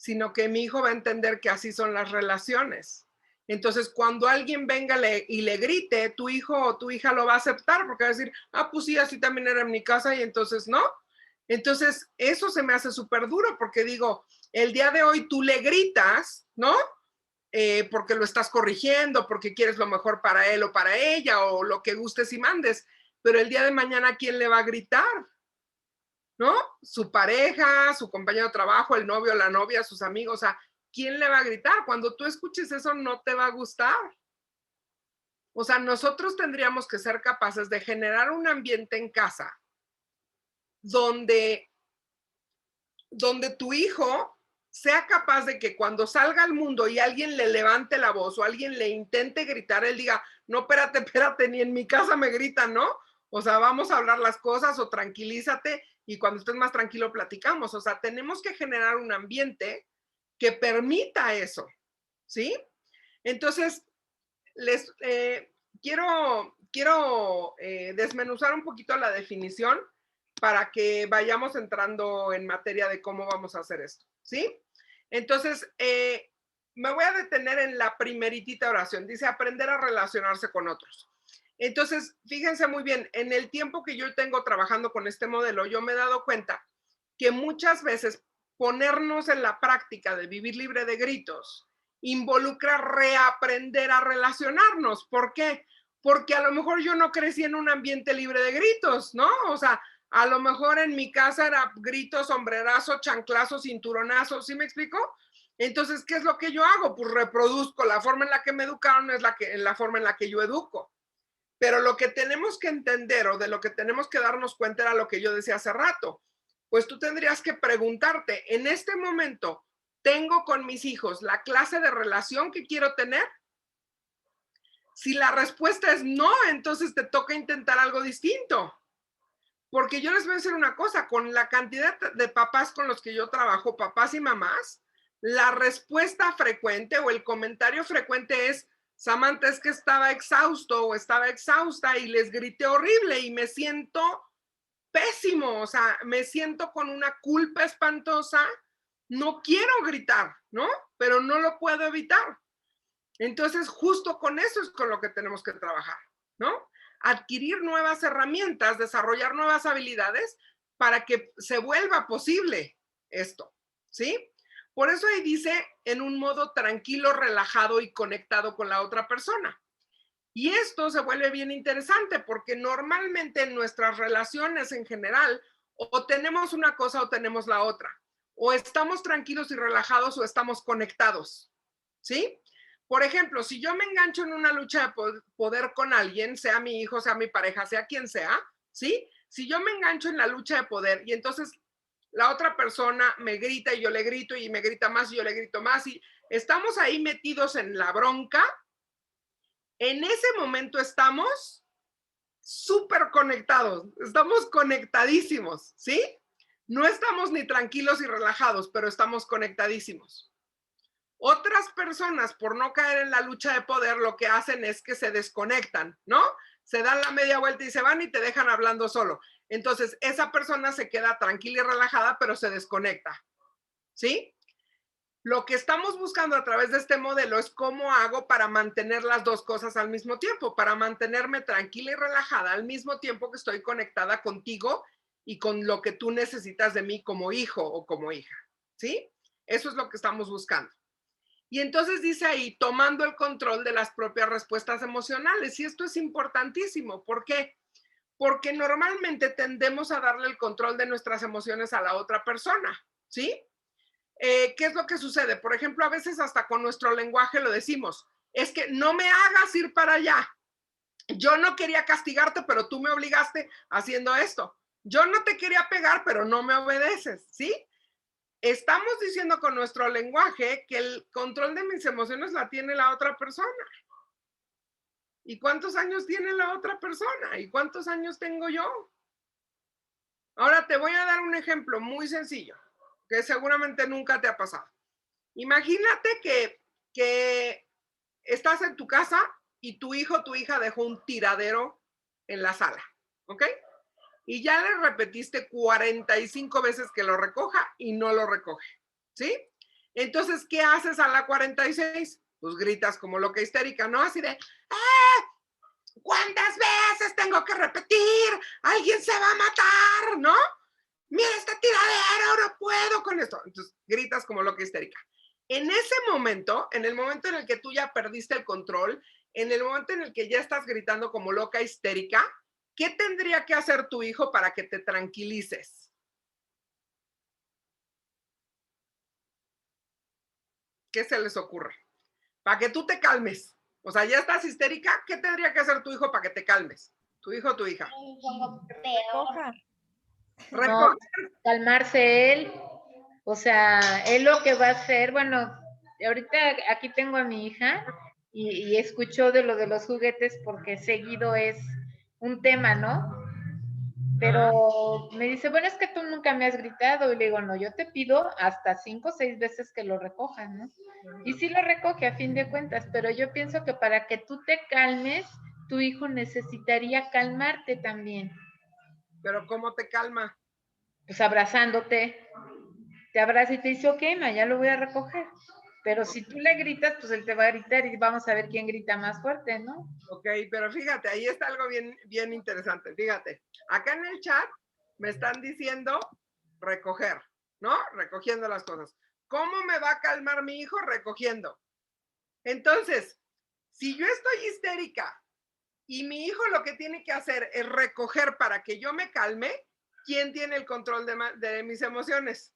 sino que mi hijo va a entender que así son las relaciones. Entonces, cuando alguien venga y le grite, tu hijo o tu hija lo va a aceptar, porque va a decir, ah, pues sí, así también era en mi casa, y entonces no. Entonces, eso se me hace súper duro, porque digo, el día de hoy tú le gritas, ¿no? Porque lo estás corrigiendo, porque quieres lo mejor para él o para ella, o lo que gustes y mandes, pero el día de mañana, ¿quién le va a gritar? ¿No? Su pareja, su compañero de trabajo, el novio, la novia, sus amigos, o sea, ¿quién le va a gritar? Cuando tú escuches eso, no te va a gustar. O sea, nosotros tendríamos que ser capaces de generar un ambiente en casa donde tu hijo sea capaz de que cuando salga al mundo y alguien le levante la voz o alguien le intente gritar, él diga, no, espérate, ni en mi casa me gritan, ¿no? O sea, vamos a hablar las cosas o tranquilízate y cuando estés más tranquilo platicamos. O sea, tenemos que generar un ambiente que permita eso, ¿sí? Entonces, les quiero desmenuzar un poquito la definición para que vayamos entrando en materia de cómo vamos a hacer esto, ¿sí? Entonces, me voy a detener en la primeritita oración. Dice, aprender a relacionarse con otros. Entonces, fíjense muy bien, en el tiempo que yo tengo trabajando con este modelo, yo me he dado cuenta que muchas veces ponernos en la práctica de vivir libre de gritos involucra reaprender a relacionarnos. ¿Por qué? Porque a lo mejor yo no crecí en un ambiente libre de gritos, ¿no? O sea, a lo mejor en mi casa era gritos, sombrerazo, chanclazo, cinturonazo, ¿sí me explico? Entonces, ¿qué es lo que yo hago? Pues reproduzco la forma en la que me educaron, es la forma en la que yo educo. Pero lo que tenemos que entender o de lo que tenemos que darnos cuenta era lo que yo decía hace rato. Pues tú tendrías que preguntarte, en este momento, ¿tengo con mis hijos la clase de relación que quiero tener? Si la respuesta es no, entonces te toca intentar algo distinto. Porque yo les voy a decir una cosa, con la cantidad de papás con los que yo trabajo, papás y mamás, la respuesta frecuente o el comentario frecuente es, Samantha, es que estaba exhausto o estaba exhausta y les grité horrible y me siento pésimo, o sea, me siento con una culpa espantosa, no quiero gritar, ¿no? Pero no lo puedo evitar. Entonces, justo con eso es con lo que tenemos que trabajar, ¿no? Adquirir nuevas herramientas, desarrollar nuevas habilidades para que se vuelva posible esto, ¿sí? Por eso ahí dice en un modo tranquilo, relajado y conectado con la otra persona. Y esto se vuelve bien interesante porque normalmente en nuestras relaciones en general o tenemos una cosa o tenemos la otra. O estamos tranquilos y relajados o estamos conectados, ¿sí? Por ejemplo, si yo me engancho en una lucha de poder con alguien, sea mi hijo, sea mi pareja, sea quien sea, ¿sí? Si yo me engancho en la lucha de poder y entonces la otra persona me grita y yo le grito y me grita más y yo le grito más y estamos ahí metidos en la bronca, en ese momento estamos súper conectados, estamos conectadísimos, ¿sí? No estamos ni tranquilos y relajados, pero estamos conectadísimos. Otras personas, por no caer en la lucha de poder, lo que hacen es que se desconectan, ¿no? Se dan la media vuelta y se van y te dejan hablando solo. Entonces, esa persona se queda tranquila y relajada, pero se desconecta, ¿sí? Lo que estamos buscando a través de este modelo es cómo hago para mantener las dos cosas al mismo tiempo, para mantenerme tranquila y relajada al mismo tiempo que estoy conectada contigo y con lo que tú necesitas de mí como hijo o como hija, ¿sí? Eso es lo que estamos buscando. Y entonces dice ahí, tomando el control de las propias respuestas emocionales. Y esto es importantísimo. ¿Por qué? Porque normalmente tendemos a darle el control de nuestras emociones a la otra persona, ¿sí? ¿Qué es lo que sucede? Por ejemplo, a veces hasta con nuestro lenguaje lo decimos. Es que no me hagas ir para allá. Yo no quería castigarte, pero tú me obligaste haciendo esto. Yo no te quería pegar, pero no me obedeces, ¿sí? Estamos diciendo con nuestro lenguaje que el control de mis emociones la tiene la otra persona. ¿Y cuántos años tiene la otra persona? ¿Y cuántos años tengo yo? Ahora te voy a dar un ejemplo muy sencillo, que seguramente nunca te ha pasado. Imagínate que estás en tu casa y tu hijo o tu hija dejó un tiradero en la sala, ¿ok? Y ya le repetiste 45 veces que lo recoja y no lo recoge, ¿sí? Entonces, ¿qué haces a la 46? Pues gritas como loca histérica, ¿no? Así de, ¿cuántas veces tengo que repetir? Alguien se va a matar, ¿no? Mira este tiradero, no puedo con esto. Entonces, gritas como loca histérica. En ese momento, en el momento en el que tú ya perdiste el control, en el momento en el que ya estás gritando como loca histérica, ¿qué tendría que hacer tu hijo para que te tranquilices? ¿Qué se les ocurre? Para que tú te calmes. O sea, ya estás histérica, ¿qué tendría que hacer tu hijo para que te calmes? Tu hijo o tu hija. No, calmarse él. O sea, él lo que va a hacer, bueno, ahorita aquí tengo a mi hija y escuchó de lo de los juguetes porque seguido es un tema, ¿no? Pero me dice, bueno, es que tú nunca me has gritado. Y le digo, no, yo te pido hasta 5 o 6 veces que lo recojan, ¿no? Y sí lo recoge a fin de cuentas, pero yo pienso que para que tú te calmes, tu hijo necesitaría calmarte también. ¿Pero cómo te calma? Pues abrazándote, te abraza y te dice, ok, ma, ya lo voy a recoger. Pero si tú le gritas, pues él te va a gritar y vamos a ver quién grita más fuerte, ¿no? Ok, pero fíjate, ahí está algo bien, bien interesante. Fíjate, acá en el chat me están diciendo recoger, ¿no? Recogiendo las cosas. ¿Cómo me va a calmar mi hijo? Recogiendo. Entonces, si yo estoy histérica y mi hijo lo que tiene que hacer es recoger para que yo me calme, ¿quién tiene el control de mis emociones?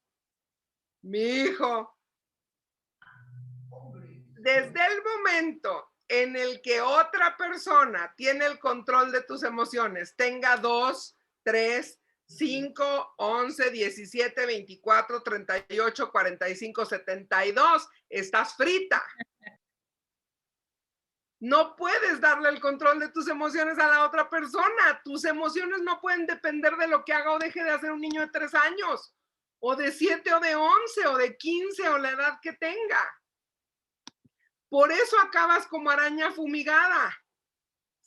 Mi hijo. Desde el momento en el que otra persona tiene el control de tus emociones, tenga 2, 3, 5, 11, 17, 24, 38, 45, 72, estás frita. No puedes darle el control de tus emociones a la otra persona. Tus emociones no pueden depender de lo que haga o deje de hacer un niño de 3 años, o de 7 o de 11 o de 15 o la edad que tenga. Por eso acabas como araña fumigada,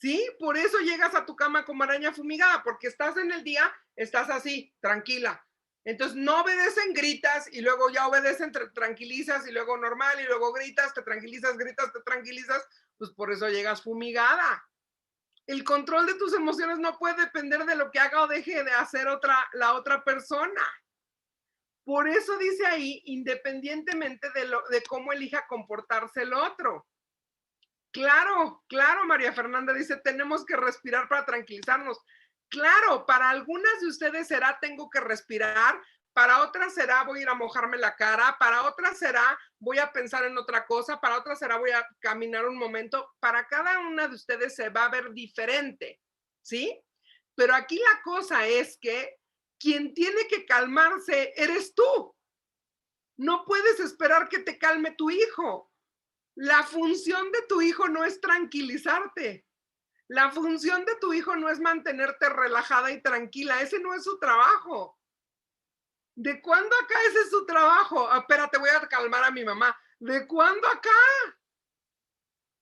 ¿sí? Por eso llegas a tu cama como araña fumigada, porque estás en el día, estás así, tranquila. Entonces no obedecen, gritas, y luego ya obedecen, te tranquilizas, y luego normal, y luego gritas, te tranquilizas, gritas, te tranquilizas, pues por eso llegas fumigada. El control de tus emociones no puede depender de lo que haga o deje de hacer la otra persona. Por eso dice ahí, independientemente de cómo elija comportarse el otro. Claro, claro, María Fernanda dice, tenemos que respirar para tranquilizarnos. Claro, para algunas de ustedes será tengo que respirar, para otras será voy a ir a mojarme la cara, para otras será voy a pensar en otra cosa, para otras será voy a caminar un momento. Para cada una de ustedes se va a ver diferente, ¿sí? Pero aquí la cosa es que quien tiene que calmarse eres tú. No puedes esperar que te calme tu hijo. La función de tu hijo no es tranquilizarte. La función de tu hijo no es mantenerte relajada y tranquila. Ese no es su trabajo. ¿De cuándo acá ese es su trabajo? Espérate, voy a calmar a mi mamá. ¿De cuándo acá?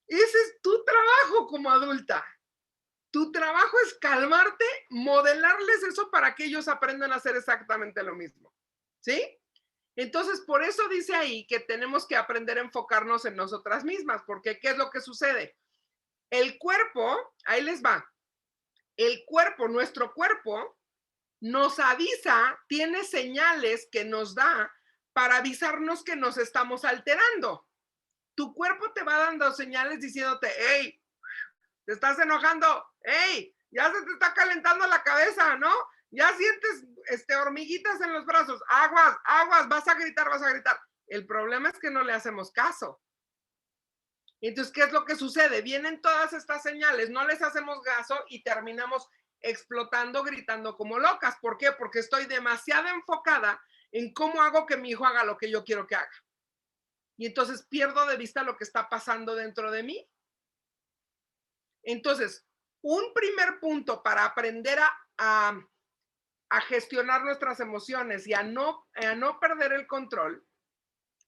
Ese es tu trabajo como adulta. Tu trabajo es calmarte, modelarles eso para que ellos aprendan a hacer exactamente lo mismo. ¿Sí? Entonces, por eso dice ahí que tenemos que aprender a enfocarnos en nosotras mismas, porque ¿qué es lo que sucede? El cuerpo, ahí les va, el cuerpo, nuestro cuerpo, nos avisa, tiene señales que nos da para avisarnos que nos estamos alterando. Tu cuerpo te va dando señales diciéndote, hey, te estás enojando, hey, ya se te está calentando la cabeza, ¿no? Ya sientes hormiguitas en los brazos, aguas, aguas, vas a gritar, vas a gritar. El problema es que no le hacemos caso. Entonces, ¿qué es lo que sucede? Vienen todas estas señales, no les hacemos caso y terminamos explotando, gritando como locas. ¿Por qué? Porque estoy demasiado enfocada en cómo hago que mi hijo haga lo que yo quiero que haga. Y entonces pierdo de vista lo que está pasando dentro de mí. Entonces, un primer punto para aprender a gestionar nuestras emociones y a no perder el control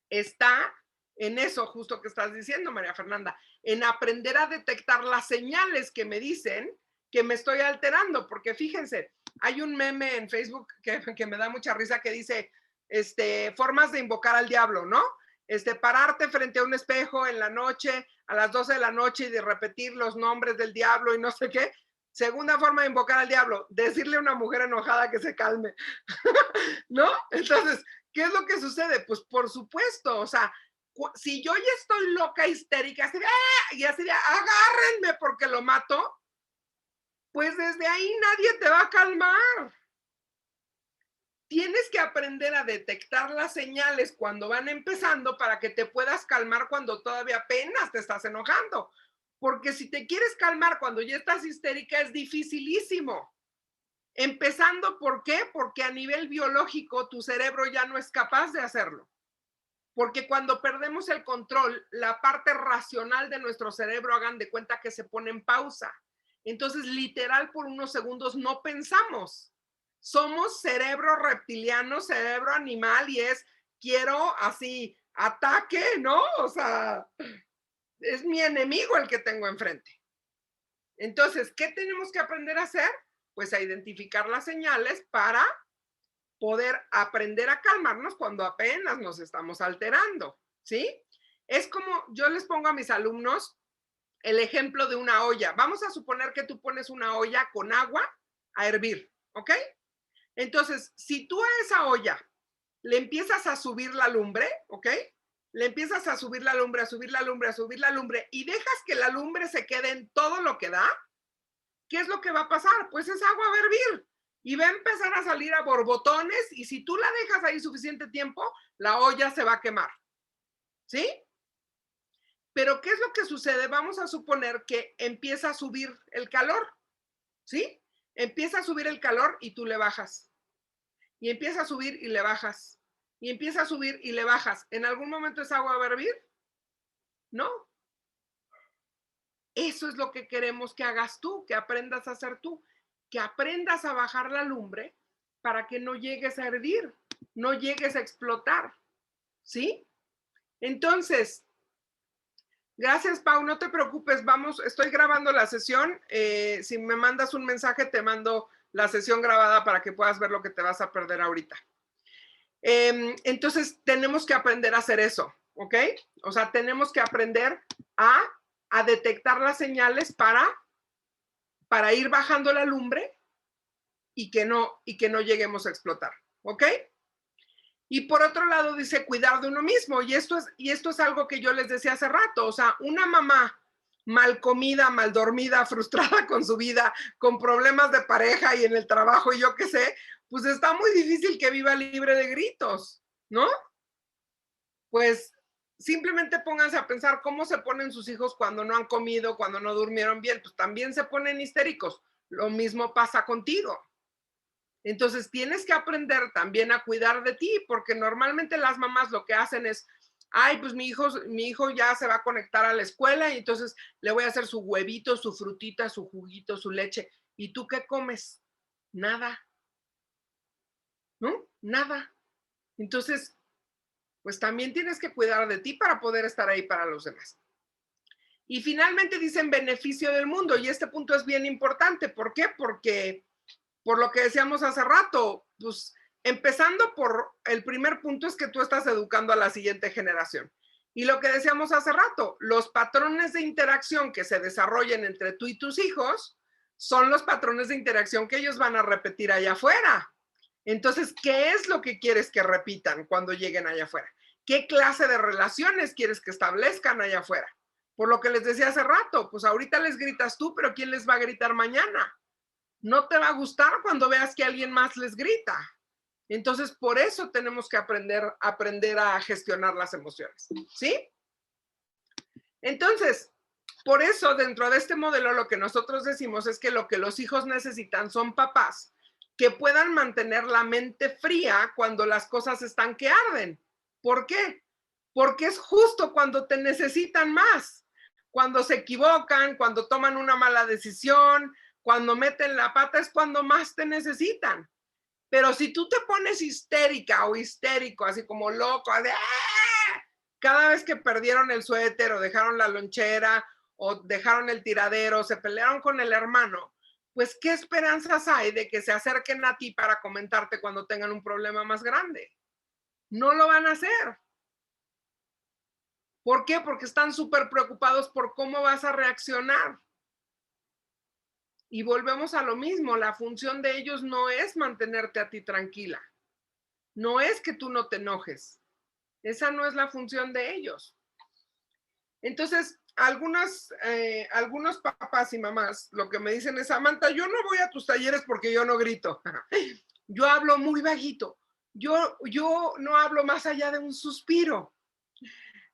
está en eso justo que estás diciendo, María Fernanda, en aprender a detectar las señales que me dicen que me estoy alterando, porque fíjense, hay un meme en Facebook que me da mucha risa que dice, formas de invocar al diablo, ¿no? Pararte frente a un espejo en la noche, a las 12 de la noche y de repetir los nombres del diablo y no sé qué. Segunda forma de invocar al diablo, decirle a una mujer enojada que se calme, ¿no? Entonces, ¿qué es lo que sucede? Pues por supuesto, o sea, si yo ya estoy loca, histérica, así de, ¡ah! Y así de, agárrenme porque lo mato, pues desde ahí nadie te va a calmar. Tienes que aprender a detectar las señales cuando van empezando para que te puedas calmar cuando todavía apenas te estás enojando. Porque si te quieres calmar cuando ya estás histérica es dificilísimo. Empezando, ¿por qué? Porque a nivel biológico tu cerebro ya no es capaz de hacerlo. Porque cuando perdemos el control, la parte racional de nuestro cerebro, hagan de cuenta que se pone en pausa. Entonces, literal, por unos segundos no pensamos. Somos cerebro reptiliano, cerebro animal y es, quiero así, ataque, ¿no? O sea, es mi enemigo el que tengo enfrente. Entonces, ¿qué tenemos que aprender a hacer? Pues a identificar las señales para poder aprender a calmarnos cuando apenas nos estamos alterando, ¿sí? Es como yo les pongo a mis alumnos el ejemplo de una olla. Vamos a suponer que tú pones una olla con agua a hervir, ¿ok? Entonces, si tú a esa olla le empiezas a subir la lumbre, ¿ok? Le empiezas a subir la lumbre, a subir la lumbre, a subir la lumbre y dejas que la lumbre se quede en todo lo que da, ¿qué es lo que va a pasar? Pues esa agua va a hervir y va a empezar a salir a borbotones y si tú la dejas ahí suficiente tiempo, la olla se va a quemar, ¿sí? Pero ¿qué es lo que sucede? Vamos a suponer que empieza a subir el calor, ¿sí? Empieza a subir el calor y tú le bajas. Y empieza a subir y le bajas. Y empieza a subir y le bajas. ¿En algún momento esa agua va a hervir? No. Eso es lo que queremos que hagas tú, que aprendas a hacer tú, que aprendas a bajar la lumbre para que no llegues a hervir, no llegues a explotar, ¿sí? Entonces, gracias, Pau, no te preocupes, vamos, estoy grabando la sesión, si me mandas un mensaje te mando la sesión grabada para que puedas ver lo que te vas a perder ahorita. Entonces, tenemos que aprender a hacer eso, ¿ok? O sea, tenemos que aprender a detectar las señales para ir bajando la lumbre y que no lleguemos a explotar, ¿ok? Y por otro lado dice cuidar de uno mismo, y esto es algo que yo les decía hace rato, o sea, una mamá mal comida, mal dormida, frustrada con su vida, con problemas de pareja y en el trabajo y yo qué sé, pues está muy difícil que viva libre de gritos, ¿no? Pues simplemente pónganse a pensar cómo se ponen sus hijos cuando no han comido, cuando no durmieron bien, pues también se ponen histéricos. Lo mismo pasa contigo. Entonces tienes que aprender también a cuidar de ti, porque normalmente las mamás lo que hacen es, ay, pues mi hijo ya se va a conectar a la escuela y entonces le voy a hacer su huevito, su frutita, su juguito, su leche. ¿Y tú qué comes? Nada. ¿No? Nada. Entonces, pues también tienes que cuidar de ti para poder estar ahí para los demás. Y finalmente dicen beneficio del mundo, y este punto es bien importante. ¿Por qué? Porque, por lo que decíamos hace rato, pues empezando por el primer punto es que tú estás educando a la siguiente generación. Y lo que decíamos hace rato, los patrones de interacción que se desarrollen entre tú y tus hijos son los patrones de interacción que ellos van a repetir allá afuera. Entonces, ¿qué es lo que quieres que repitan cuando lleguen allá afuera? ¿Qué clase de relaciones quieres que establezcan allá afuera? Por lo que les decía hace rato, pues ahorita les gritas tú, pero ¿quién les va a gritar mañana? No te va a gustar cuando veas que alguien más les grita. Entonces, por eso tenemos que aprender a gestionar las emociones, ¿sí? Entonces, por eso dentro de este modelo lo que nosotros decimos es que lo que los hijos necesitan son papás que puedan mantener la mente fría cuando las cosas están que arden. ¿Por qué? Porque es justo cuando te necesitan más, cuando se equivocan, cuando toman una mala decisión, cuando meten la pata, es cuando más te necesitan. Pero si tú te pones histérica o histérico, así como loco, de ¡ah! Cada vez que perdieron el suéter o dejaron la lonchera o dejaron el tiradero, se pelearon con el hermano, pues ¿qué esperanzas hay de que se acerquen a ti para comentarte cuando tengan un problema más grande? No lo van a hacer. ¿Por qué? Porque están súper preocupados por cómo vas a reaccionar. Y volvemos a lo mismo, la función de ellos no es mantenerte a ti tranquila. No es que tú no te enojes. Esa no es la función de ellos. Entonces, algunos papás y mamás lo que me dicen es, Samantha, yo no voy a tus talleres porque yo no grito. Yo hablo muy bajito. Yo no hablo más allá de un suspiro.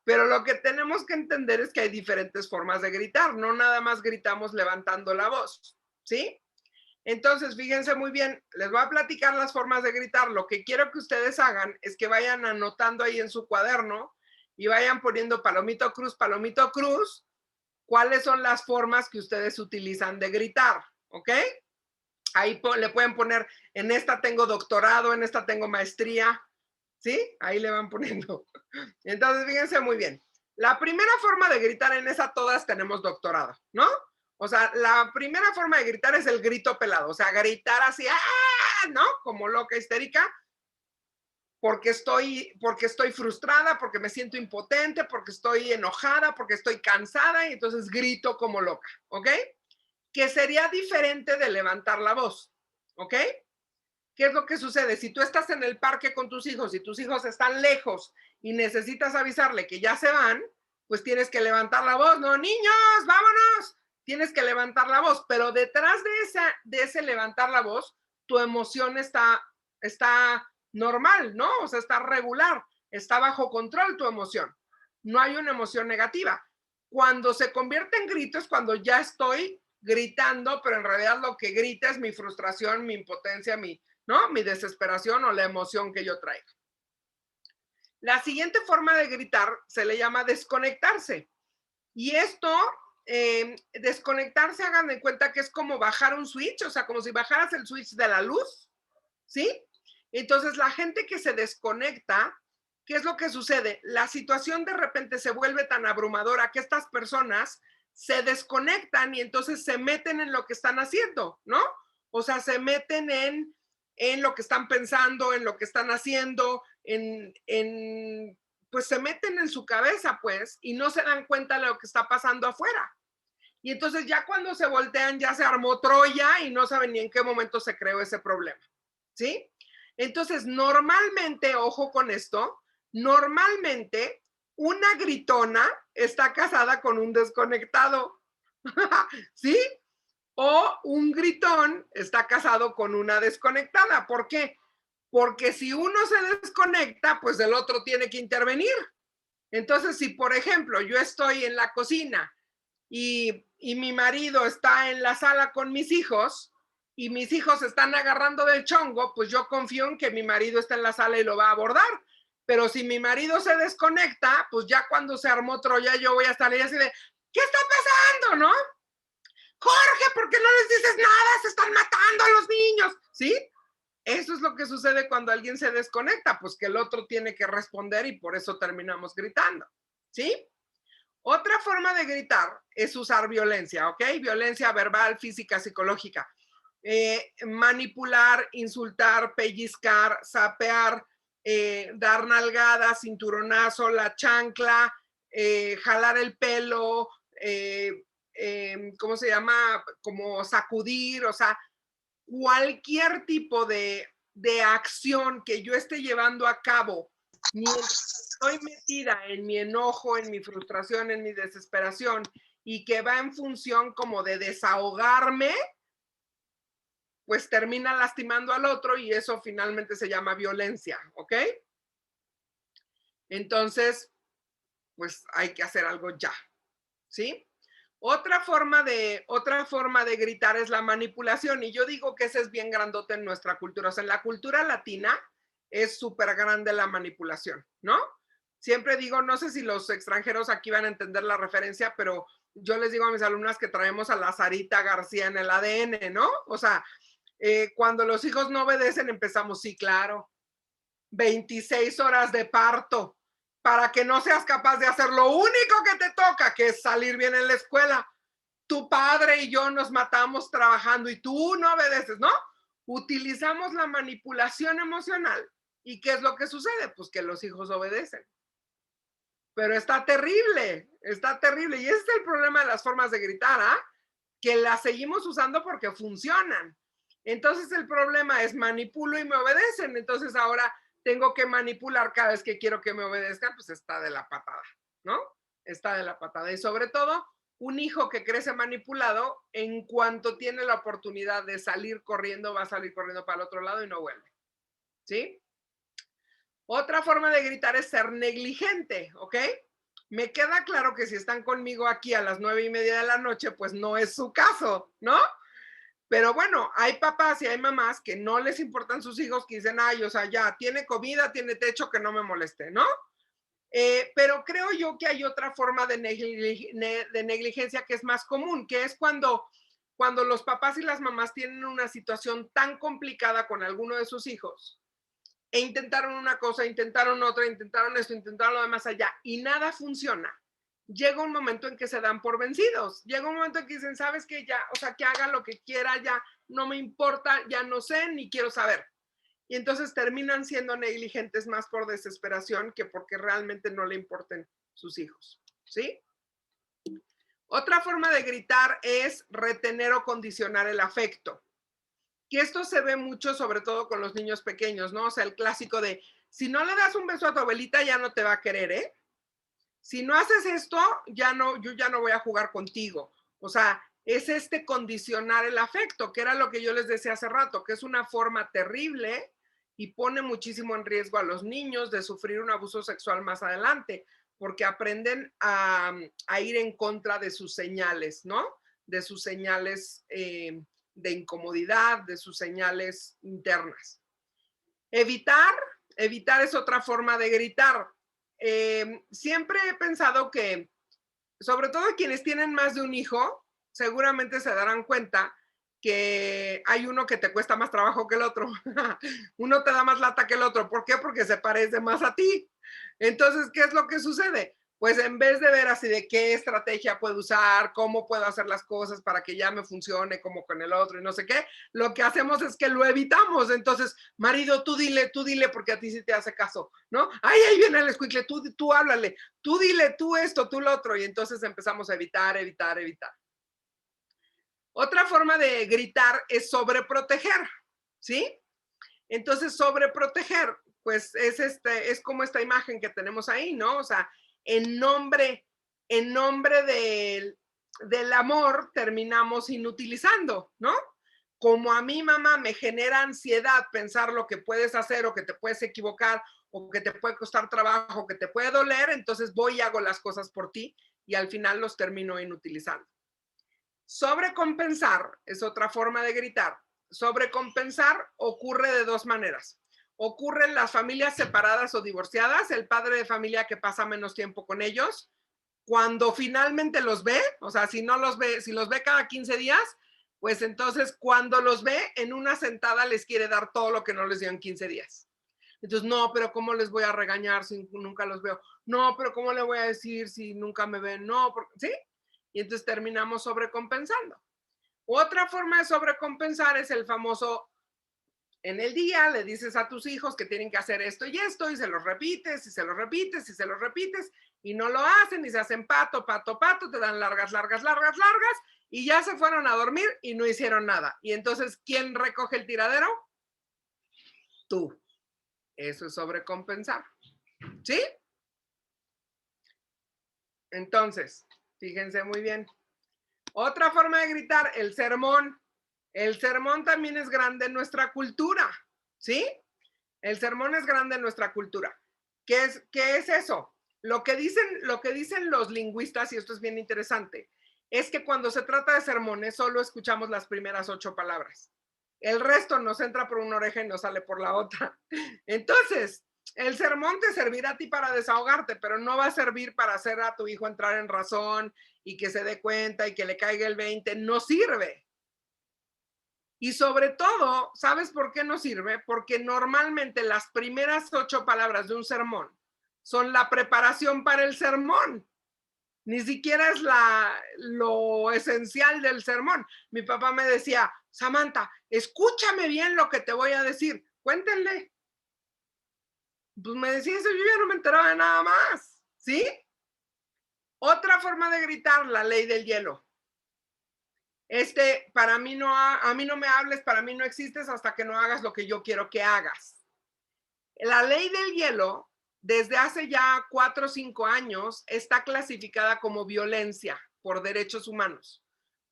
Pero lo que tenemos que entender es que hay diferentes formas de gritar. No nada más gritamos levantando la voz, ¿sí? Entonces, fíjense muy bien, les voy a platicar las formas de gritar. Lo que quiero que ustedes hagan es que vayan anotando ahí en su cuaderno y vayan poniendo palomito, cruz, cuáles son las formas que ustedes utilizan de gritar, ¿ok? Ahí le pueden poner, en esta tengo doctorado, en esta tengo maestría, ¿sí? Ahí le van poniendo. Entonces, fíjense muy bien. La primera forma de gritar, en esa todas tenemos doctorado, ¿no? O sea, la primera forma de gritar es el grito pelado, o sea, gritar así, ¡ah! ¿No? Como loca, histérica, porque estoy frustrada, porque me siento impotente, porque estoy enojada, porque estoy cansada, y entonces grito como loca, ¿ok? Que sería diferente de levantar la voz, ¿ok? ¿Qué es lo que sucede? Si tú estás en el parque con tus hijos y tus hijos están lejos y necesitas avisarle que ya se van, pues tienes que levantar la voz, ¿no? Niños, vámonos. Tienes que levantar la voz, pero detrás de ese levantar la voz, tu emoción está normal, ¿no? O sea, está regular, está bajo control tu emoción. No hay una emoción negativa. Cuando se convierte en grito es cuando ya estoy gritando, pero en realidad lo que grita es mi frustración, mi impotencia, ¿no? Mi desesperación o la emoción que yo traigo. La siguiente forma de gritar se le llama desconectarse. Y esto, desconectarse, hagan de cuenta que es como bajar un switch, o sea, como si bajaras el switch de la luz, ¿sí? Entonces, la gente que se desconecta, ¿qué es lo que sucede? La situación de repente se vuelve tan abrumadora que estas personas se desconectan y entonces se meten en lo que están haciendo, ¿no? O sea, se meten en lo que están pensando, en lo que están haciendo, pues se meten en su cabeza, pues, y no se dan cuenta de lo que está pasando afuera. Y entonces ya cuando se voltean ya se armó Troya y no saben ni en qué momento se creó ese problema, ¿sí? Entonces, normalmente, ojo con esto, normalmente una gritona está casada con un desconectado, ¿sí? O un gritón está casado con una desconectada. ¿Por qué? Porque si uno se desconecta, pues el otro tiene que intervenir. Entonces, si por ejemplo yo estoy en la cocina y mi marido está en la sala con mis hijos y mis hijos están agarrando del chongo, pues yo confío en que mi marido está en la sala y lo va a abordar. Pero si mi marido se desconecta, pues ya cuando se armó Troya, yo voy a salir así de, ¿qué está pasando, no? Jorge, ¿por qué no les dices nada? Se están matando a los niños, ¿sí? Eso es lo que sucede cuando alguien se desconecta, pues que el otro tiene que responder y por eso terminamos gritando, ¿sí? Otra forma de gritar es usar violencia, ¿ok? Violencia verbal, física, psicológica. Manipular, insultar, pellizcar, sapear, dar nalgadas, cinturonazo, la chancla, jalar el pelo, ¿cómo se llama? Como sacudir, o sea, cualquier tipo de acción que yo esté llevando a cabo, mientras estoy metida en mi enojo, en mi frustración, en mi desesperación, y que va en función como de desahogarme, pues termina lastimando al otro y eso finalmente se llama violencia, ¿ok? Entonces, pues hay que hacer algo ya, ¿sí? Otra forma de gritar es la manipulación, y yo digo que ese es bien grandote en nuestra cultura. O sea, en la cultura latina es súper grande la manipulación, ¿no? Siempre digo, no sé si los extranjeros aquí van a entender la referencia, pero yo les digo a mis alumnas que traemos a la Sarita García en el ADN, ¿no? O sea, cuando los hijos no obedecen, empezamos, sí, claro, 26 horas de parto, para que no seas capaz de hacer lo único que te toca, que es salir bien en la escuela. Tu padre y yo nos matamos trabajando y tú no obedeces, ¿no? Utilizamos la manipulación emocional. ¿Y qué es lo que sucede? Pues que los hijos obedecen. Pero está terrible, está terrible. Y ese es el problema de las formas de gritar, ¿ah? Que las seguimos usando porque funcionan. Entonces el problema es manipulo y me obedecen. Entonces ahora tengo que manipular cada vez que quiero que me obedezcan, pues está de la patada, ¿no? Está de la patada. Y sobre todo, un hijo que crece manipulado, en cuanto tiene la oportunidad de salir corriendo, va a salir corriendo para el otro lado y no vuelve, ¿sí? Otra forma de gritar es ser negligente, ¿ok? Me queda claro que si están conmigo aquí a las 9:30 de la noche, pues no es su caso, ¿no? Pero bueno, hay papás y hay mamás que no les importan sus hijos, que dicen, ay, o sea, ya, tiene comida, tiene techo, que no me moleste, ¿no? Pero creo yo que hay otra forma de negligencia que es más común, que es cuando los papás y las mamás tienen una situación tan complicada con alguno de sus hijos, e intentaron una cosa, intentaron otra, intentaron esto, intentaron lo demás allá, y nada funciona. Llega un momento en que se dan por vencidos. Llega un momento en que dicen, ¿sabes qué? Ya, o sea, que haga lo que quiera, ya no me importa, ya no sé, ni quiero saber. Y entonces terminan siendo negligentes más por desesperación que porque realmente no le importen sus hijos, ¿sí? Otra forma de gritar es retener o condicionar el afecto. Que esto se ve mucho, sobre todo con los niños pequeños, ¿no? O sea, el clásico de, si no le das un beso a tu abuelita, ya no te va a querer, ¿eh? Si no haces esto, yo ya no voy a jugar contigo. O sea, es condicionar el afecto, que era lo que yo les decía hace rato, que es una forma terrible y pone muchísimo en riesgo a los niños de sufrir un abuso sexual más adelante, porque aprenden a ir en contra de sus señales, ¿no? De sus señales de incomodidad, de sus señales internas. Evitar es otra forma de gritar. Siempre he pensado que, sobre todo quienes tienen más de un hijo, seguramente se darán cuenta que hay uno que te cuesta más trabajo que el otro. Uno te da más lata que el otro. ¿Por qué? Porque se parece más a ti. Entonces, ¿qué es lo que sucede? Pues en vez de ver así de qué estrategia puedo usar, cómo puedo hacer las cosas para que ya me funcione como con el otro y no sé qué, lo que hacemos es que lo evitamos. Entonces, marido, tú dile, porque a ti sí te hace caso, ¿no? Ay, ahí viene el escuincle, tú háblale, tú dile, tú esto, tú lo otro. Y entonces empezamos a evitar. Otra forma de gritar es sobreproteger, ¿sí? Entonces, sobreproteger, pues es como esta imagen que tenemos ahí, ¿no? O sea, en nombre del amor terminamos inutilizando, ¿no? Como a mi mamá me genera ansiedad pensar lo que puedes hacer o que te puedes equivocar o que te puede costar trabajo, que te puede doler, entonces voy y hago las cosas por ti y al final los termino inutilizando. Sobrecompensar es otra forma de gritar. Sobrecompensar ocurre de dos maneras. Ocurre en las familias separadas o divorciadas, el padre de familia que pasa menos tiempo con ellos, cuando finalmente los ve, o sea, si los ve cada 15 días, Pues entonces cuando los ve en una sentada les quiere dar todo lo que no les dio en 15 días. Entonces, no, pero ¿cómo les voy a regañar si nunca los veo? No, pero ¿cómo le voy a decir si nunca me ven? No, ¿sí? Y entonces terminamos sobrecompensando. Otra forma de sobrecompensar es el famoso, en el día le dices a tus hijos que tienen que hacer esto y se los repites, y se los repites, y se los repites, y no lo hacen, y se hacen pato, pato, pato, te dan largas, largas, largas, largas, y ya se fueron a dormir y no hicieron nada. Y entonces, ¿quién recoge el tiradero? Tú. Eso es sobrecompensar. ¿Sí? Entonces, fíjense muy bien. Otra forma de gritar, el sermón. El sermón también es grande en nuestra cultura. ¿Sí? El sermón es grande en nuestra cultura. ¿Qué es eso? Lo que dicen los lingüistas, y esto es bien interesante, es que cuando se trata de sermones solo escuchamos las primeras 8 palabras. El resto nos entra por una oreja y nos sale por la otra. Entonces, el sermón te servirá a ti para desahogarte, pero no va a servir para hacer a tu hijo entrar en razón y que se dé cuenta y que le caiga el 20. No sirve. Y sobre todo, ¿sabes por qué no sirve? Porque normalmente las primeras 8 palabras de un sermón son la preparación para el sermón. Ni siquiera es lo esencial del sermón. Mi papá me decía, Samantha, escúchame bien lo que te voy a decir. Cuéntenle. Pues me decía eso, yo ya no me enteraba de nada más. ¿Sí? Otra forma de gritar, la ley del hielo. Para mí a mí no me hables, para mí no existes hasta que no hagas lo que yo quiero que hagas. La ley del hielo, desde hace ya 4 o 5 años, está clasificada como violencia por derechos humanos.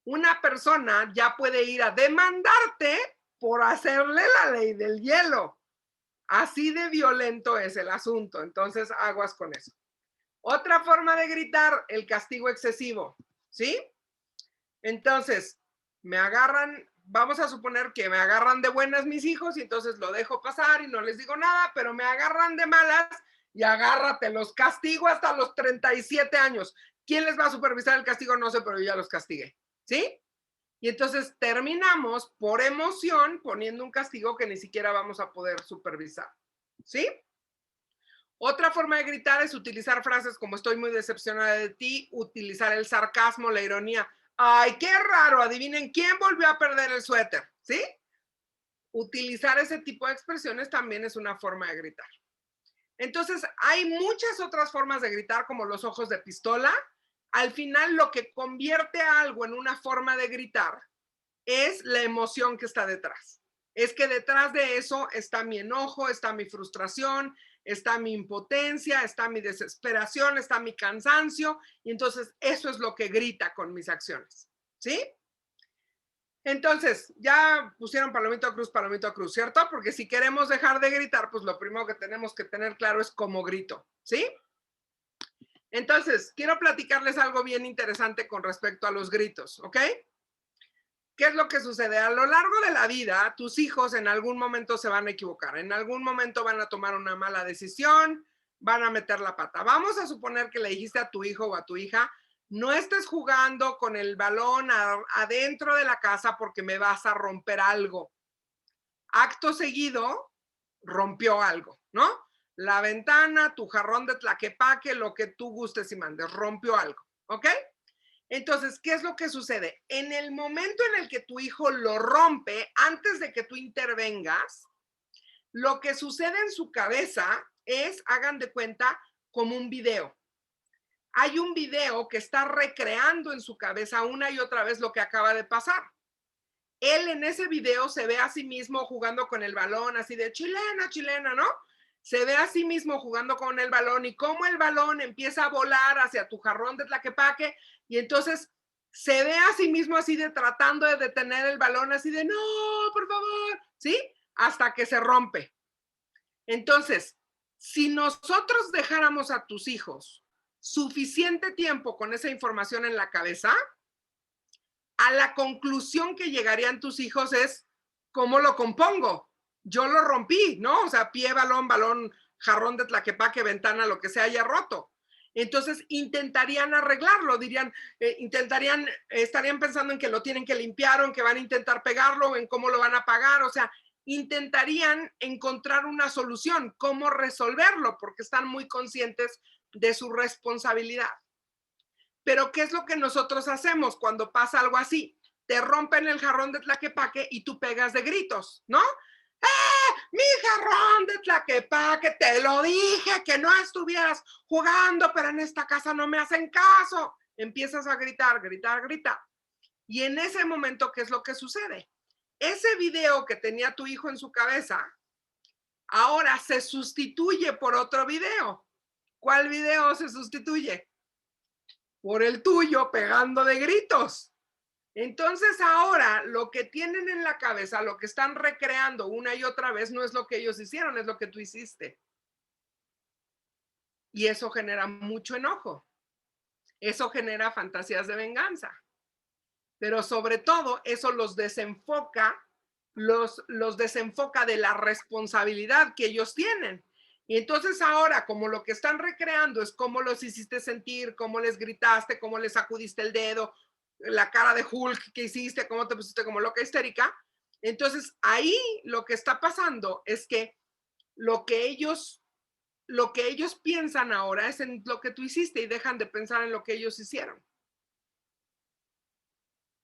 Una persona ya puede ir a demandarte por hacerle la ley del hielo. Así de violento es el asunto. Entonces, aguas con eso. Otra forma de gritar, el castigo excesivo. ¿Sí? Entonces, me agarran, vamos a suponer que me agarran de buenas mis hijos y entonces lo dejo pasar y no les digo nada, pero me agarran de malas y agárrate, los castigo hasta los 37 años. ¿Quién les va a supervisar el castigo? No sé, pero yo ya los castigué. ¿Sí? Y entonces terminamos por emoción poniendo un castigo que ni siquiera vamos a poder supervisar. ¿Sí? Otra forma de gritar es utilizar frases como estoy muy decepcionada de ti, utilizar el sarcasmo, la ironía. Ay, qué raro, adivinen quién volvió a perder el suéter, ¿sí? Utilizar ese tipo de expresiones también es una forma de gritar. Entonces, hay muchas otras formas de gritar, como los ojos de pistola. Al final, lo que convierte a algo en una forma de gritar es la emoción que está detrás. Es que detrás de eso está mi enojo, está mi frustración, está mi impotencia, está mi desesperación, está mi cansancio, y entonces eso es lo que grita con mis acciones, ¿sí? Entonces, ya pusieron palomito cruz, ¿cierto? Porque si queremos dejar de gritar, pues lo primero que tenemos que tener claro es cómo grito, ¿sí? Entonces, quiero platicarles algo bien interesante con respecto a los gritos, ¿ok? ¿Qué es lo que sucede? A lo largo de la vida, tus hijos en algún momento se van a equivocar, en algún momento van a tomar una mala decisión, van a meter la pata. Vamos a suponer que le dijiste a tu hijo o a tu hija, no estés jugando con el balón adentro de la casa porque me vas a romper algo. Acto seguido, rompió algo, ¿no? La ventana, tu jarrón de tlaquepaque, lo que tú gustes y mandes, rompió algo, ¿ok? Entonces, ¿qué es lo que sucede? En el momento en el que tu hijo lo rompe, antes de que tú intervengas, lo que sucede en su cabeza es, hagan de cuenta, como un video. Hay un video que está recreando en su cabeza una y otra vez lo que acaba de pasar. Él en ese video se ve a sí mismo jugando con el balón, así de chilena, chilena, ¿no? Se ve a sí mismo jugando con el balón y cómo el balón empieza a volar hacia tu jarrón de tlaquepaque y entonces se ve a sí mismo así de tratando de detener el balón, así de no, por favor, ¿sí? Hasta que se rompe. Entonces, si nosotros dejáramos a tus hijos suficiente tiempo con esa información en la cabeza, a la conclusión que llegarían tus hijos es, ¿cómo lo compongo? Yo lo rompí, ¿no? O sea, pie, balón, balón, jarrón de tlaquepaque, ventana, lo que se haya roto. Entonces intentarían arreglarlo, dirían, estarían pensando en que lo tienen que limpiar o en que van a intentar pegarlo o en cómo lo van a pagar, o sea, intentarían encontrar una solución, cómo resolverlo, porque están muy conscientes de su responsabilidad. Pero ¿qué es lo que nosotros hacemos cuando pasa algo así? Te rompen el jarrón de Tlaquepaque y tú pegas de gritos, ¿no? Mi jarrón de Tlaquepaque, te lo dije que no estuvieras jugando, pero en esta casa no me hacen caso. Empiezas a gritar, gritar, gritar. Y en ese momento, ¿qué es lo que sucede? Ese video que tenía tu hijo en su cabeza, ahora se sustituye por otro video. ¿Cuál video se sustituye? Por el tuyo pegando de gritos. Entonces ahora lo que tienen en la cabeza, lo que están recreando una y otra vez, no es lo que ellos hicieron, es lo que tú hiciste. Y eso genera mucho enojo. Eso genera fantasías de venganza. Pero sobre todo eso los desenfoca, los desenfoca de la responsabilidad que ellos tienen. Y entonces ahora, como lo que están recreando es cómo los hiciste sentir, cómo les gritaste, cómo les sacudiste el dedo, la cara de Hulk que hiciste, cómo te pusiste como loca histérica, entonces ahí lo que está pasando es que lo que ellos piensan ahora es en lo que tú hiciste y dejan de pensar en lo que ellos hicieron.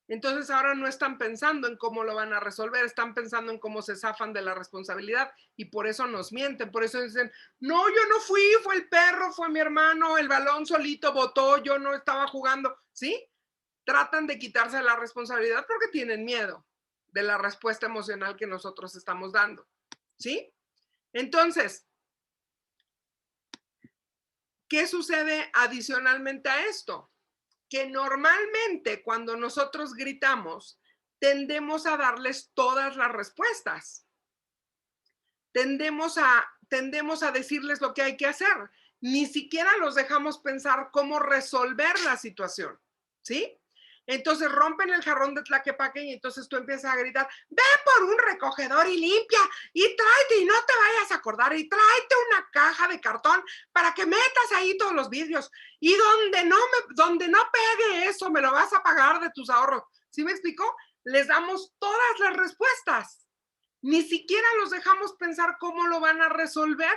Entonces ahora no están pensando en cómo lo van a resolver, están pensando en cómo se zafan de la responsabilidad y por eso nos mienten, por eso dicen, no, yo no fui, fue el perro, fue mi hermano, el balón solito botó, yo no estaba jugando, ¿sí? Tratan de quitarse la responsabilidad porque tienen miedo de la respuesta emocional que nosotros estamos dando, ¿sí? Entonces, ¿qué sucede adicionalmente a esto? Que normalmente cuando nosotros gritamos, tendemos a darles todas las respuestas. Tendemos a decirles lo que hay que hacer. Ni siquiera los dejamos pensar cómo resolver la situación, ¿sí? Entonces rompen el jarrón de Tlaquepaque y entonces tú empiezas a gritar, ve por un recogedor y limpia y tráete y no te vayas a acordar y tráete una caja de cartón para que metas ahí todos los vidrios y donde no pegue eso me lo vas a pagar de tus ahorros. ¿Sí me explico? Les damos todas las respuestas. Ni siquiera los dejamos pensar cómo lo van a resolver.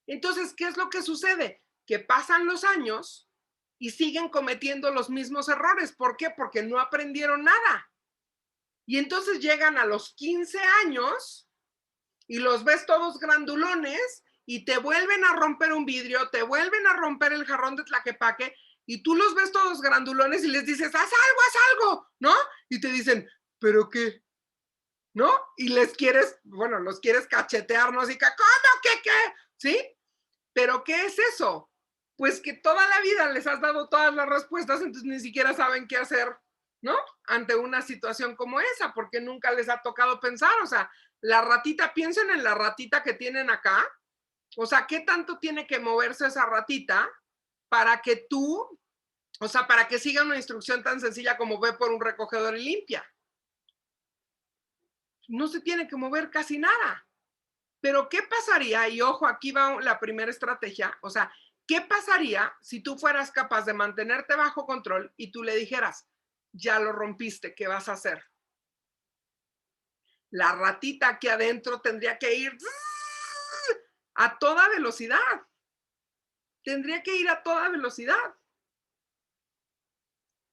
Entonces, ¿qué es lo que sucede? Que pasan los años y siguen cometiendo los mismos errores. ¿Por qué? Porque no aprendieron nada. Y entonces llegan a los 15 años y los ves todos grandulones y te vuelven a romper un vidrio, te vuelven a romper el jarrón de Tlaquepaque y tú los ves todos grandulones y les dices, haz algo, ¿no? Y te dicen, ¿pero qué? ¿No? Y los quieres cachetear, ¿no? Así que, ¿cómo? ¿Qué? ¿Sí? ¿Pero qué es eso? Pues que toda la vida les has dado todas las respuestas, entonces ni siquiera saben qué hacer, ¿no? Ante una situación como esa, porque nunca les ha tocado pensar, o sea, la ratita, piensen en la ratita que tienen acá, o sea, ¿qué tanto tiene que moverse esa ratita para que para que siga una instrucción tan sencilla como ve por un recogedor y limpia? No se tiene que mover casi nada. Pero ¿qué pasaría? Y ojo, aquí va la primera estrategia, o sea, ¿qué pasaría si tú fueras capaz de mantenerte bajo control y tú le dijeras, ya lo rompiste, ¿qué vas a hacer? La ratita aquí adentro tendría que ir a toda velocidad. Tendría que ir a toda velocidad.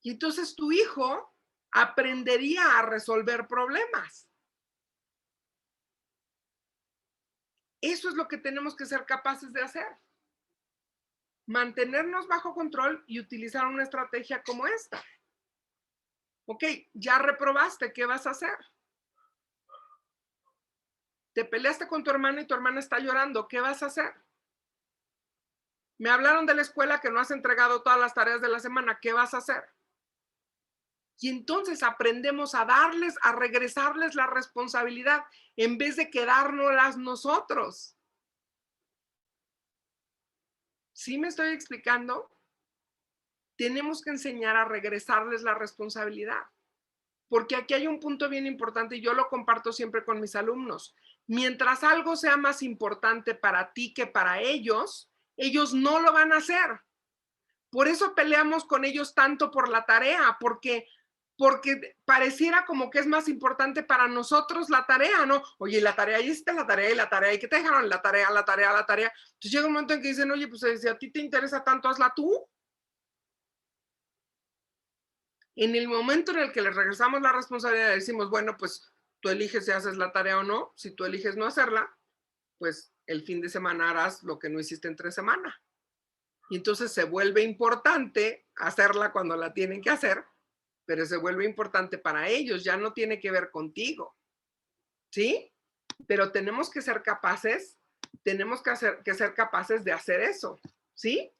Y entonces tu hijo aprendería a resolver problemas. Eso es lo que tenemos que ser capaces de hacer. Mantenernos bajo control y utilizar una estrategia como esta. Ok, ya reprobaste, ¿qué vas a hacer? Te peleaste con tu hermana y tu hermana está llorando, ¿qué vas a hacer? Me hablaron de la escuela que no has entregado todas las tareas de la semana, ¿qué vas a hacer? Y entonces aprendemos a regresarles la responsabilidad en vez de quedárnoslas nosotros. ¿Sí me estoy explicando? Tenemos que enseñar a regresarles la responsabilidad. Porque aquí hay un punto bien importante y yo lo comparto siempre con mis alumnos. Mientras algo sea más importante para ti que para ellos, ellos no lo van a hacer. Por eso peleamos con ellos tanto por la tarea, porque pareciera como que es más importante para nosotros la tarea, ¿no? Oye, la tarea, ya hiciste la tarea y la tarea, ¿y qué te dejaron? La tarea. Entonces llega un momento en que dicen, oye, pues si a ti te interesa tanto, hazla tú. En el momento en el que les regresamos la responsabilidad, decimos, bueno, pues tú eliges si haces la tarea o no. Si tú eliges no hacerla, pues el fin de semana harás lo que no hiciste entre semana. Y entonces se vuelve importante hacerla cuando la tienen que hacer, pero se vuelve importante para ellos, ya no tiene que ver contigo, ¿sí? Pero tenemos que ser capaces, ser capaces de hacer eso, ¿sí?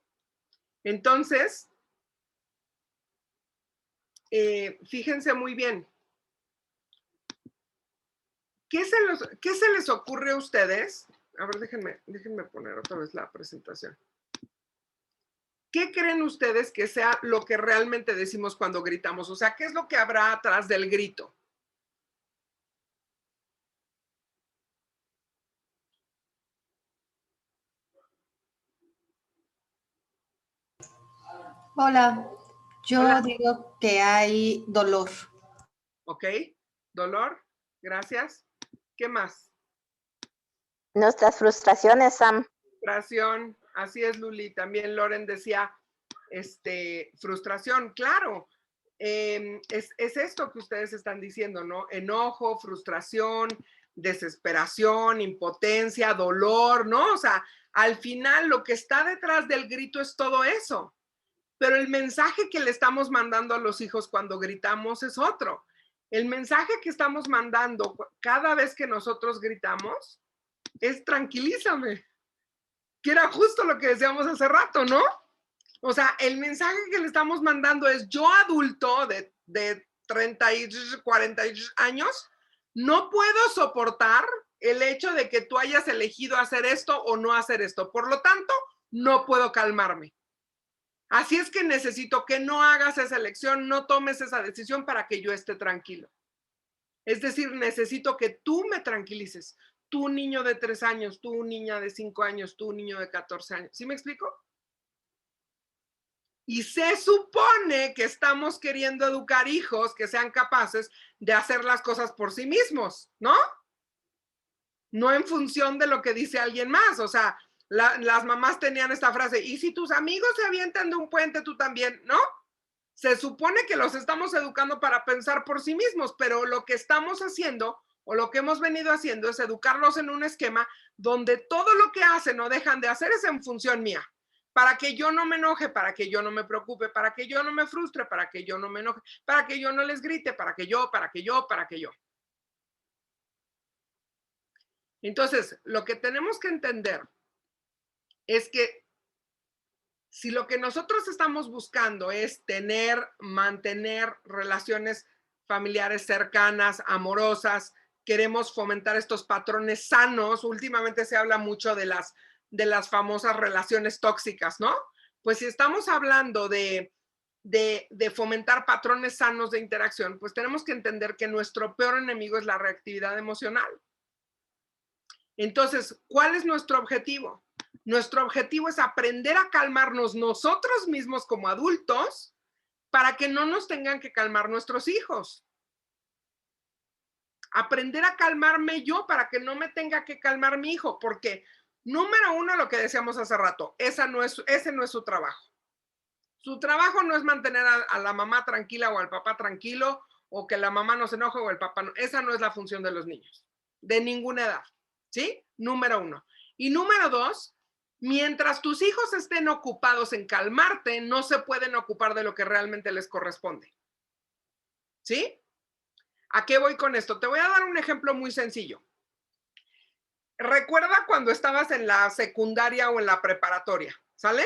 Entonces, fíjense muy bien, ¿qué se les ocurre a ustedes? A ver, déjenme poner otra vez la presentación. ¿Qué creen ustedes que sea lo que realmente decimos cuando gritamos? O sea, ¿qué es lo que habrá atrás del grito? Hola, yo Hola. digo que hay dolor. ¿Ok? Dolor. Gracias. ¿Qué más? Nuestras frustraciones, Sam. Frustración. Así es, Luli. También Loren decía, frustración. Claro. Es esto que ustedes están diciendo, ¿no? Enojo, frustración, desesperación, impotencia, dolor, ¿no? O sea, al final lo que está detrás del grito es todo eso. Pero el mensaje que le estamos mandando a los hijos cuando gritamos es otro. El mensaje que estamos mandando cada vez que nosotros gritamos es tranquilízame, que era justo lo que decíamos hace rato, ¿no? O sea, el mensaje que le estamos mandando es yo adulto de 30 y 40 años, no puedo soportar el hecho de que tú hayas elegido hacer esto o no hacer esto. Por lo tanto, no puedo calmarme. Así es que necesito que no hagas esa elección, no tomes esa decisión para que yo esté tranquilo. Es decir, necesito que tú me tranquilices. Tú niño de 3 años, tú niña de 5 años, tú niño de 14 años. ¿Sí me explico? Y se supone que estamos queriendo educar hijos que sean capaces de hacer las cosas por sí mismos, ¿no? No en función de lo que dice alguien más. O sea, las mamás tenían esta frase, y si tus amigos se avientan de un puente, tú también, ¿no? Se supone que los estamos educando para pensar por sí mismos, pero lo que estamos haciendo o lo que hemos venido haciendo es educarlos en un esquema donde todo lo que hacen o dejan de hacer es en función mía, para que yo no me enoje, para que yo no me preocupe, para que yo no me frustre, para que yo no me enoje, para que yo no les grite, para que yo. Entonces, lo que tenemos que entender es que si lo que nosotros estamos buscando es mantener relaciones familiares cercanas, amorosas, queremos fomentar estos patrones sanos, últimamente se habla mucho de las famosas relaciones tóxicas, ¿no? Pues si estamos hablando de fomentar patrones sanos de interacción, pues tenemos que entender que nuestro peor enemigo es la reactividad emocional. Entonces, ¿cuál es nuestro objetivo? Nuestro objetivo es aprender a calmarnos nosotros mismos como adultos para que no nos tengan que calmar nuestros hijos. Aprender a calmarme yo para que no me tenga que calmar mi hijo, porque número uno, lo que decíamos hace rato, ese no es su trabajo. Su trabajo no es mantener a la mamá tranquila o al papá tranquilo, o que la mamá no se enoje o el papá no. Esa no es la función de los niños, de ninguna edad, ¿sí? Número uno. Y número dos, mientras tus hijos estén ocupados en calmarte, no se pueden ocupar de lo que realmente les corresponde. ¿Sí? ¿A qué voy con esto? Te voy a dar un ejemplo muy sencillo. Recuerda cuando estabas en la secundaria o en la preparatoria, ¿sale?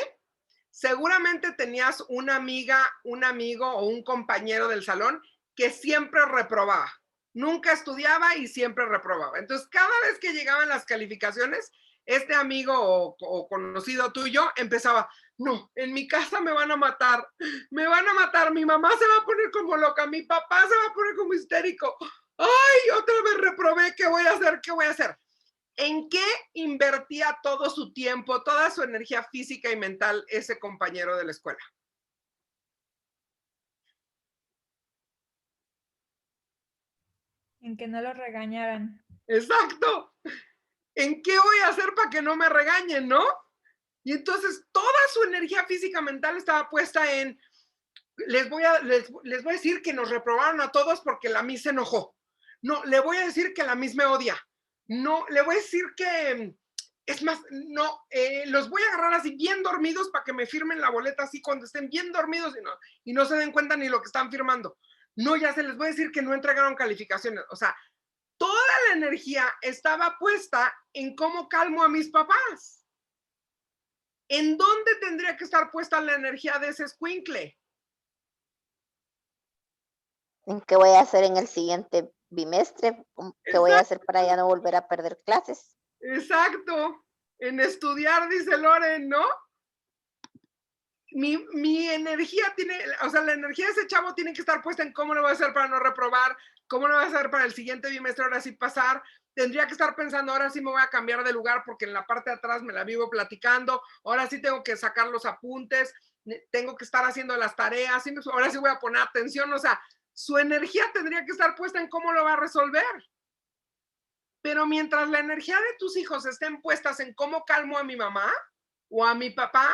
Seguramente tenías una amiga, un amigo o un compañero del salón que siempre reprobaba. Nunca estudiaba y siempre reprobaba. Entonces, cada vez que llegaban las calificaciones, este amigo o conocido tuyo empezaba, no, en mi casa me van a matar, mi mamá se va a poner como loca, mi papá se va a poner como histérico. Ay, otra vez reprobé, ¿qué voy a hacer? ¿En qué invertía todo su tiempo, toda su energía física y mental ese compañero de la escuela? En que no lo regañaran. Exacto. ¿En qué voy a hacer para que no me regañen, no? Y entonces toda su energía física mental estaba puesta en, les voy a decir que nos reprobaron a todos porque la Miss se enojó. No, le voy a decir que la Miss me odia. No, le voy a decir que, es más, no, los voy a agarrar así bien dormidos para que me firmen la boleta así cuando estén bien dormidos y no se den cuenta ni lo que están firmando. No, ya se les voy a decir que no entregaron calificaciones. O sea, toda la energía estaba puesta en cómo calmo a mis papás. ¿En dónde tendría que estar puesta la energía de ese escuincle? ¿En qué voy a hacer en el siguiente bimestre? ¿Qué voy a hacer para ya no volver a perder clases? Exacto. En estudiar, dice Loren, ¿no? Mi energía tiene, o sea, la energía de ese chavo tiene que estar puesta en cómo lo voy a hacer para no reprobar, cómo lo voy a hacer para el siguiente bimestre, ahora sí pasar. Tendría que estar pensando, ahora sí me voy a cambiar de lugar porque en la parte de atrás me la vivo platicando, ahora sí tengo que sacar los apuntes, tengo que estar haciendo las tareas, ahora sí voy a poner atención, o sea, su energía tendría que estar puesta en cómo lo va a resolver. Pero mientras la energía de tus hijos estén puestas en cómo calmo a mi mamá o a mi papá,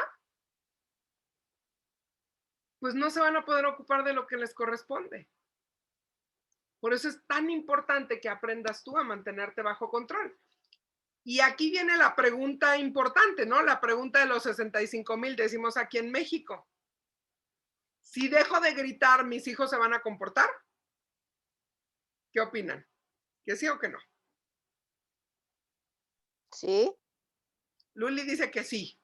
pues no se van a poder ocupar de lo que les corresponde. Por eso es tan importante que aprendas tú a mantenerte bajo control. Y aquí viene la pregunta importante, ¿no? La pregunta de los 65,000, decimos aquí en México. Si dejo de gritar, ¿mis hijos se van a comportar? ¿Qué opinan? ¿Que sí o que no? Sí. Luli dice que sí.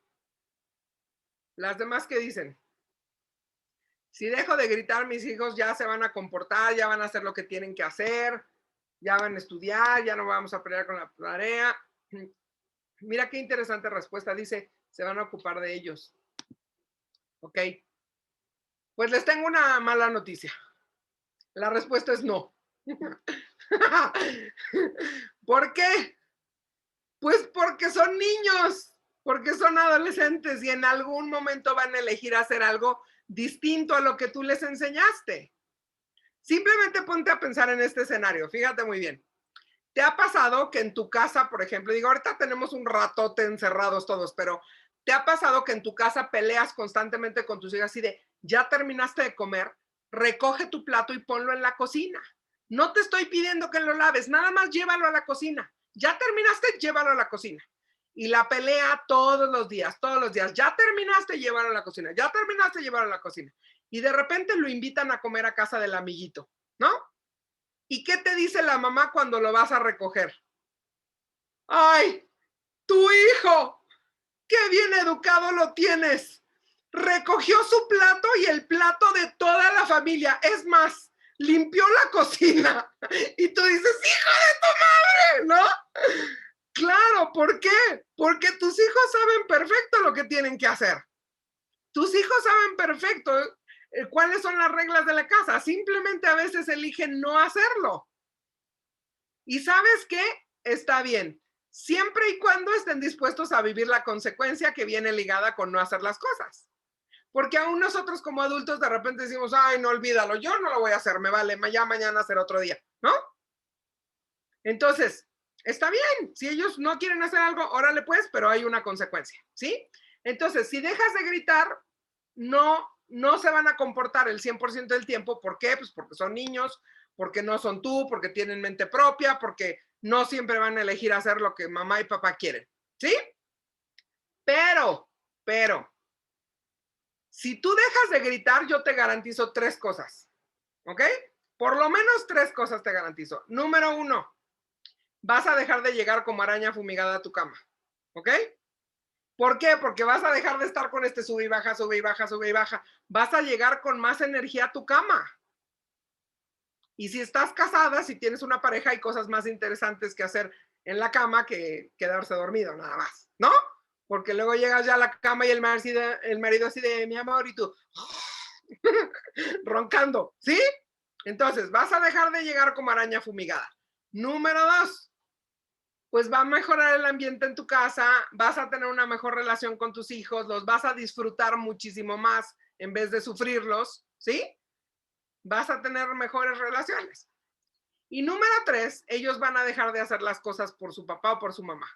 ¿Las demás qué dicen? Si dejo de gritar, mis hijos ya se van a comportar, ya van a hacer lo que tienen que hacer, ya van a estudiar, ya no vamos a pelear con la tarea. Mira qué interesante respuesta. Dice, se van a ocupar de ellos. Ok. Pues les tengo una mala noticia. La respuesta es no. ¿Por qué? Pues porque son niños, porque son adolescentes y en algún momento van a elegir hacer algo distinto a lo que tú les enseñaste. Simplemente ponte a pensar en este escenario, fíjate muy bien. ¿Te ha pasado que en tu casa, por ejemplo, digo, ahorita tenemos un ratote encerrados todos, pero ¿te ha pasado que en tu casa peleas constantemente con tus hijas así de, ya terminaste de comer, recoge tu plato y ponlo en la cocina? No te estoy pidiendo que lo laves, nada más llévalo a la cocina. Ya terminaste, llévalo a la cocina. Y la pelea todos los días, ya terminaste, llévalo a la cocina, ya terminaste, llévalo a la cocina. Y de repente lo invitan a comer a casa del amiguito, ¿no? ¿Y qué te dice la mamá cuando lo vas a recoger? ¡Ay, tu hijo! ¡Qué bien educado lo tienes! Recogió su plato y el plato de toda la familia. Es más, limpió la cocina. Y tú dices, ¡hijo de tu madre! ¿No? Claro, ¿por qué? Porque tus hijos saben perfecto lo que tienen que hacer. Tus hijos saben perfecto cuáles son las reglas de la casa. Simplemente a veces eligen no hacerlo. ¿Y sabes qué? Está bien. Siempre y cuando estén dispuestos a vivir la consecuencia que viene ligada con no hacer las cosas. Porque aún nosotros como adultos de repente decimos, ay, no olvídalo, yo no lo voy a hacer, me vale, ya mañana será otro día, ¿no? Entonces, está bien, si ellos no quieren hacer algo, órale pues, pero hay una consecuencia, ¿sí? Entonces, si dejas de gritar, no se van a comportar el 100% del tiempo. ¿Por qué? Pues porque son niños, porque no son tú, porque tienen mente propia, porque no siempre van a elegir hacer lo que mamá y papá quieren, ¿sí? Pero, si tú dejas de gritar, yo te garantizo 3 cosas, ¿ok? Por lo menos 3 cosas te garantizo. Número 1, vas a dejar de llegar como araña fumigada a tu cama, ¿ok? ¿Por qué? Porque vas a dejar de estar con este sube y baja, sube y baja, sube y baja. Vas a llegar con más energía a tu cama. Y si estás casada, si tienes una pareja, hay cosas más interesantes que hacer en la cama que quedarse dormido, nada más, ¿no? Porque luego llegas ya a la cama y el marido así de, mi amor, y tú roncando, ¿sí? Entonces, vas a dejar de llegar como araña fumigada. Número 2, pues va a mejorar el ambiente en tu casa, vas a tener una mejor relación con tus hijos, los vas a disfrutar muchísimo más en vez de sufrirlos, ¿sí? Vas a tener mejores relaciones. Y número 3, ellos van a dejar de hacer las cosas por su papá o por su mamá.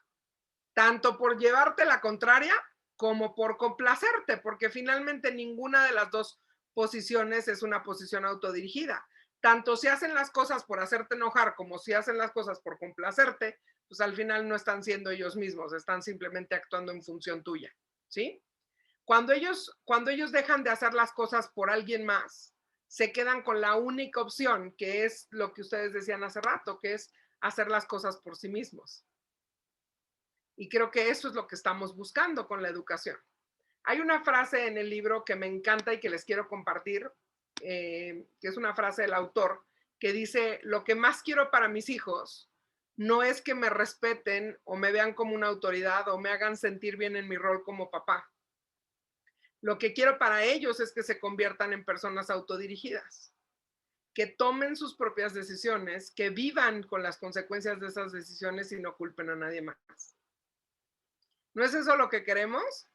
Tanto por llevarte la contraria como por complacerte, porque finalmente ninguna de las dos posiciones es una posición autodirigida. Tanto si hacen las cosas por hacerte enojar como si hacen las cosas por complacerte, pues al final no están siendo ellos mismos, están simplemente actuando en función tuya, ¿sí? Cuando ellos dejan de hacer las cosas por alguien más, se quedan con la única opción, que es lo que ustedes decían hace rato, que es hacer las cosas por sí mismos. Y creo que eso es lo que estamos buscando con la educación. Hay una frase en el libro que me encanta y que les quiero compartir, que es una frase del autor, que dice: lo que más quiero para mis hijos no es que me respeten o me vean como una autoridad o me hagan sentir bien en mi rol como papá. Lo que quiero para ellos es que se conviertan en personas autodirigidas, que tomen sus propias decisiones, que vivan con las consecuencias de esas decisiones y no culpen a nadie más. ¿No es eso lo que queremos?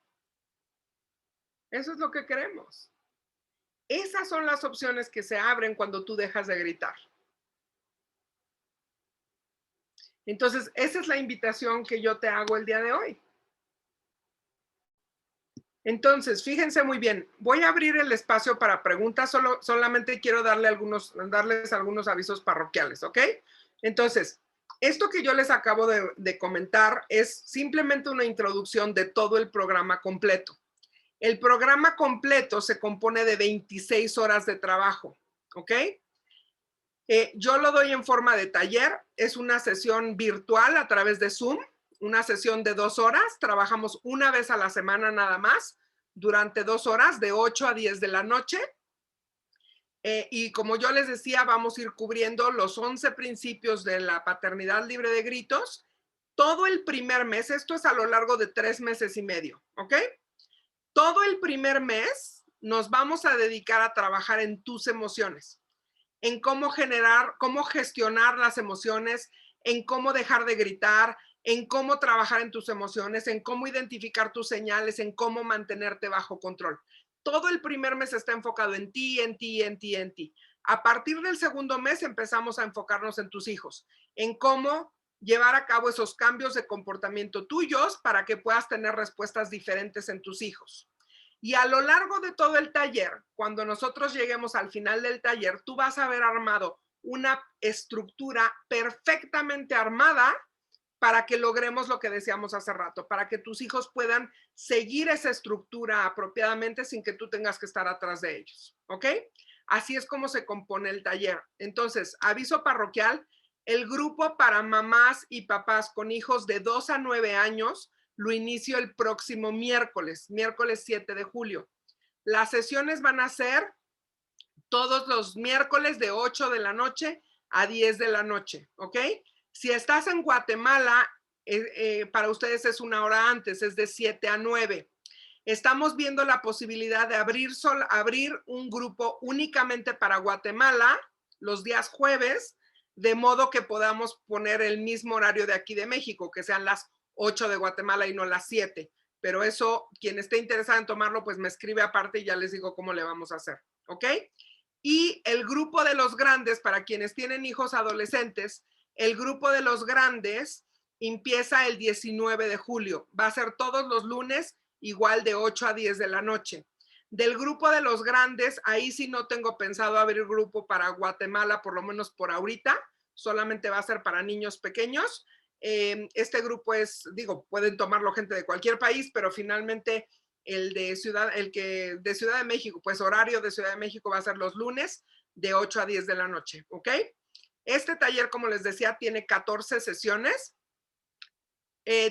Eso es lo que queremos. Esas son las opciones que se abren cuando tú dejas de gritar. Entonces, esa es la invitación que yo te hago el día de hoy. Entonces, fíjense muy bien, voy a abrir el espacio para preguntas, solamente quiero darles algunos avisos parroquiales, ¿ok? Entonces, esto que yo les acabo de comentar es simplemente una introducción de todo el programa completo. El programa completo se compone de 26 horas de trabajo, ¿ok? Yo lo doy en forma de taller, es una sesión virtual a través de Zoom, una sesión de 2 horas, trabajamos una vez a la semana nada más, durante 2 horas, de 8 a 10 de la noche. Y como yo les decía, vamos a ir cubriendo los 11 principios de la paternidad libre de gritos, todo el primer mes, esto es a lo largo de 3 meses y medio, ¿ok? Todo el primer mes nos vamos a dedicar a trabajar en tus emociones, en cómo gestionar las emociones, en cómo dejar de gritar, en cómo trabajar en tus emociones, en cómo identificar tus señales, en cómo mantenerte bajo control. Todo el primer mes está enfocado en ti, en ti, en ti, en ti. A partir del segundo mes empezamos a enfocarnos en tus hijos, en cómo llevar a cabo esos cambios de comportamiento tuyos para que puedas tener respuestas diferentes en tus hijos. Y a lo largo de todo el taller, cuando nosotros lleguemos al final del taller, tú vas a haber armado una estructura perfectamente armada para que logremos lo que decíamos hace rato, para que tus hijos puedan seguir esa estructura apropiadamente sin que tú tengas que estar atrás de ellos, ¿ok? Así es como se compone el taller. Entonces, aviso parroquial, el grupo para mamás y papás con hijos de 2 a 9 años lo inicio el próximo miércoles 7 de julio. Las sesiones van a ser todos los miércoles de 8 de la noche a 10 de la noche, ¿ok? Si estás en Guatemala, para ustedes es una hora antes, es de 7 a 9. Estamos viendo la posibilidad de abrir un grupo únicamente para Guatemala los días jueves, de modo que podamos poner el mismo horario de aquí de México, que sean las 8 de Guatemala y no las 7. Pero eso, quien esté interesado en tomarlo, pues me escribe aparte y ya les digo cómo le vamos a hacer, ¿ok? Y el grupo de los grandes, para quienes tienen hijos adolescentes, el grupo de los grandes empieza el 19 de julio. Va a ser todos los lunes, igual de 8 a 10 de la noche. Del grupo de los grandes, ahí sí no tengo pensado abrir grupo para Guatemala, por lo menos por ahorita. Solamente va a ser para niños pequeños. Este grupo es, pueden tomarlo gente de cualquier país, pero finalmente de Ciudad de México, pues horario de Ciudad de México va a ser los lunes de 8 a 10 de la noche, ¿ok? Este taller, como les decía, tiene 14 sesiones.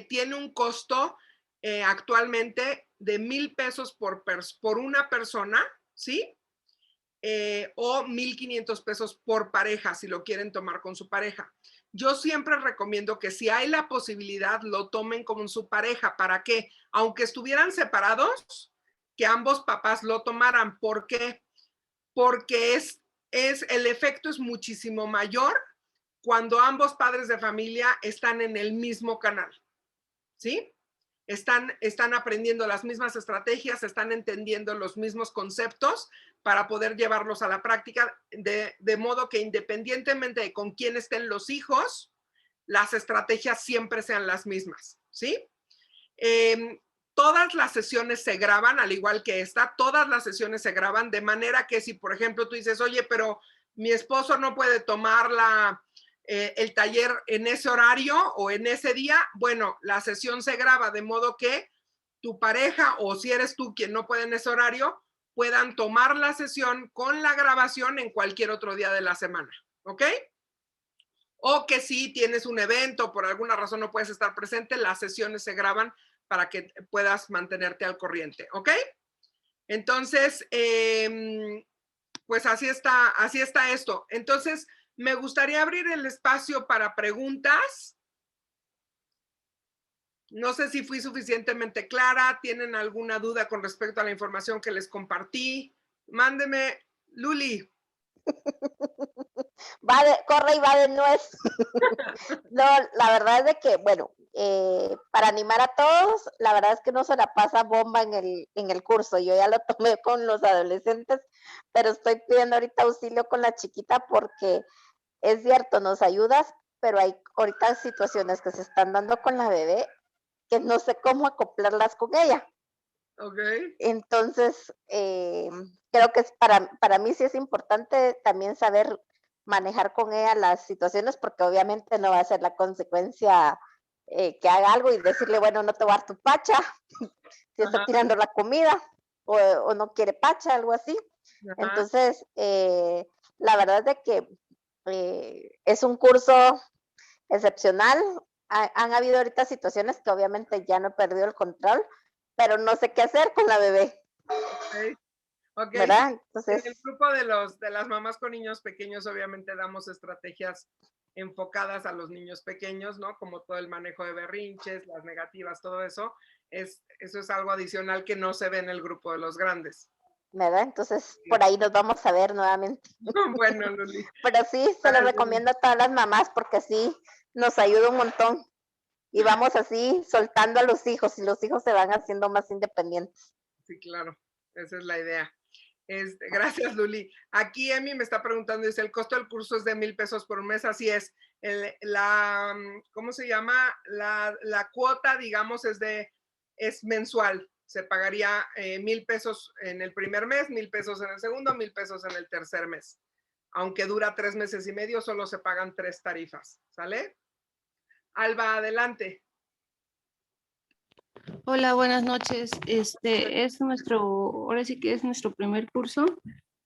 Tiene un costo actualmente de 1,000 pesos por una persona, ¿sí? O 1,500 pesos por pareja, si lo quieren tomar con su pareja. Yo siempre recomiendo que si hay la posibilidad, lo tomen con su pareja. ¿Para qué? Aunque estuvieran separados, que ambos papás lo tomaran. ¿Por qué? Porque el efecto es muchísimo mayor cuando ambos padres de familia están en el mismo canal, ¿sí? Están aprendiendo las mismas estrategias, están entendiendo los mismos conceptos para poder llevarlos a la práctica, de modo que independientemente de con quién estén los hijos, las estrategias siempre sean las mismas, ¿sí? Todas las sesiones se graban, al igual que esta, todas las sesiones se graban, de manera que si, por ejemplo, tú dices, oye, pero mi esposo no puede tomar el taller en ese horario o en ese día, bueno, la sesión se graba, de modo que tu pareja, o si eres tú quien no puede en ese horario, puedan tomar la sesión con la grabación en cualquier otro día de la semana, ¿ok? O que si tienes un evento, por alguna razón no puedes estar presente, las sesiones se graban para que puedas mantenerte al corriente, ¿ok? Entonces, pues así está esto. Entonces, me gustaría abrir el espacio para preguntas. No sé si fui suficientemente clara. ¿Tienen alguna duda con respecto a la información que les compartí? Mándeme, Luli. Corre y va de nuez. No, la verdad es de que, bueno, para animar a todos, la verdad es que no se la pasa bomba en el curso. Yo ya lo tomé con los adolescentes, pero estoy pidiendo ahorita auxilio con la chiquita porque es cierto, nos ayudas, pero hay ahorita situaciones que se están dando con la bebé que no sé cómo acoplarlas con ella. Ok. Entonces, creo que para mí sí es importante también saber manejar con ella las situaciones, porque obviamente no va a ser la consecuencia que haga algo y decirle, bueno, no te voy a dar tu pacha, si está tirando la comida o no quiere pacha, algo así. Ajá. Entonces, la verdad es de que es un curso excepcional. Han habido ahorita situaciones que obviamente ya no he perdido el control, pero no sé qué hacer con la bebé. Ok. ¿Verdad? Entonces, en el grupo de las mamás con niños pequeños, obviamente damos estrategias enfocadas a los niños pequeños, ¿no? Como todo el manejo de berrinches, las negativas, todo eso. Eso es algo adicional que no se ve en el grupo de los grandes. ¿verdad? Entonces, por ahí nos vamos a ver nuevamente. Bueno, Luli. Pero sí, se lo recomiendo a todas las mamás porque sí, nos ayuda un montón. Y vamos así soltando a los hijos y los hijos se van haciendo más independientes. Sí, claro. Esa es la idea. Gracias, Luli. Aquí Emi me está preguntando, dice, el costo del curso es de 1,000 pesos por mes, así es. ¿Cómo se llama? La cuota, digamos, es mensual. Se pagaría 1,000 pesos en el primer mes, 1,000 pesos en el segundo, 1,000 pesos en el tercer mes. Aunque dura 3 meses y medio, solo se pagan 3 tarifas, ¿sale? Alba, adelante. Hola, buenas noches. Ahora sí que es nuestro primer curso.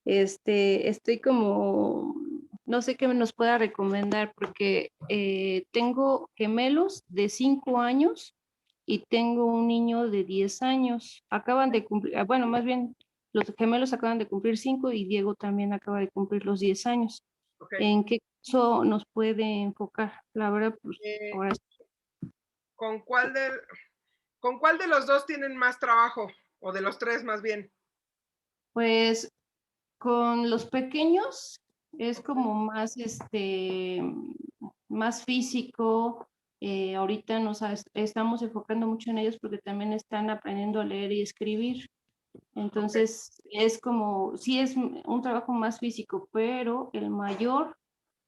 Estoy como, no sé qué nos pueda recomendar porque tengo gemelos de 5 años y tengo un niño de 10 años. Acaban de cumplir, bueno, más bien los gemelos acaban de cumplir 5 y Diego también acaba de cumplir los 10 años. Okay. ¿En qué curso nos puede enfocar? La verdad, pues ahora ¿Con cuál de los dos tienen más trabajo? O de los tres, más bien. pues con los pequeños es como más, más físico. Ahorita estamos enfocando mucho en ellos porque también están aprendiendo a leer y escribir. Entonces es como, sí es un trabajo más físico, pero el mayor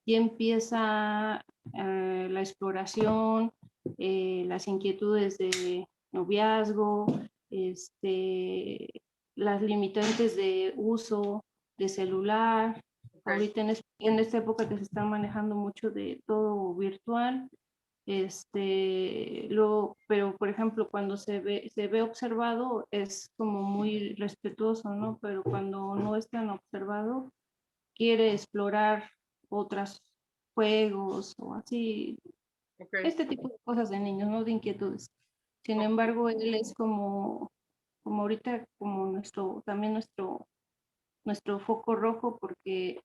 ya empieza la exploración, las inquietudes de noviazgo, las limitantes de uso de celular. Ahorita en esta época que se está manejando mucho de todo virtual, pero por ejemplo cuando se ve observado es como muy respetuoso, ¿no? Pero cuando no es tan observado, quiere explorar otros juegos o así, este tipo de cosas de niños, ¿no? De inquietudes. Sin embargo, él es como ahorita, como también nuestro foco rojo, porque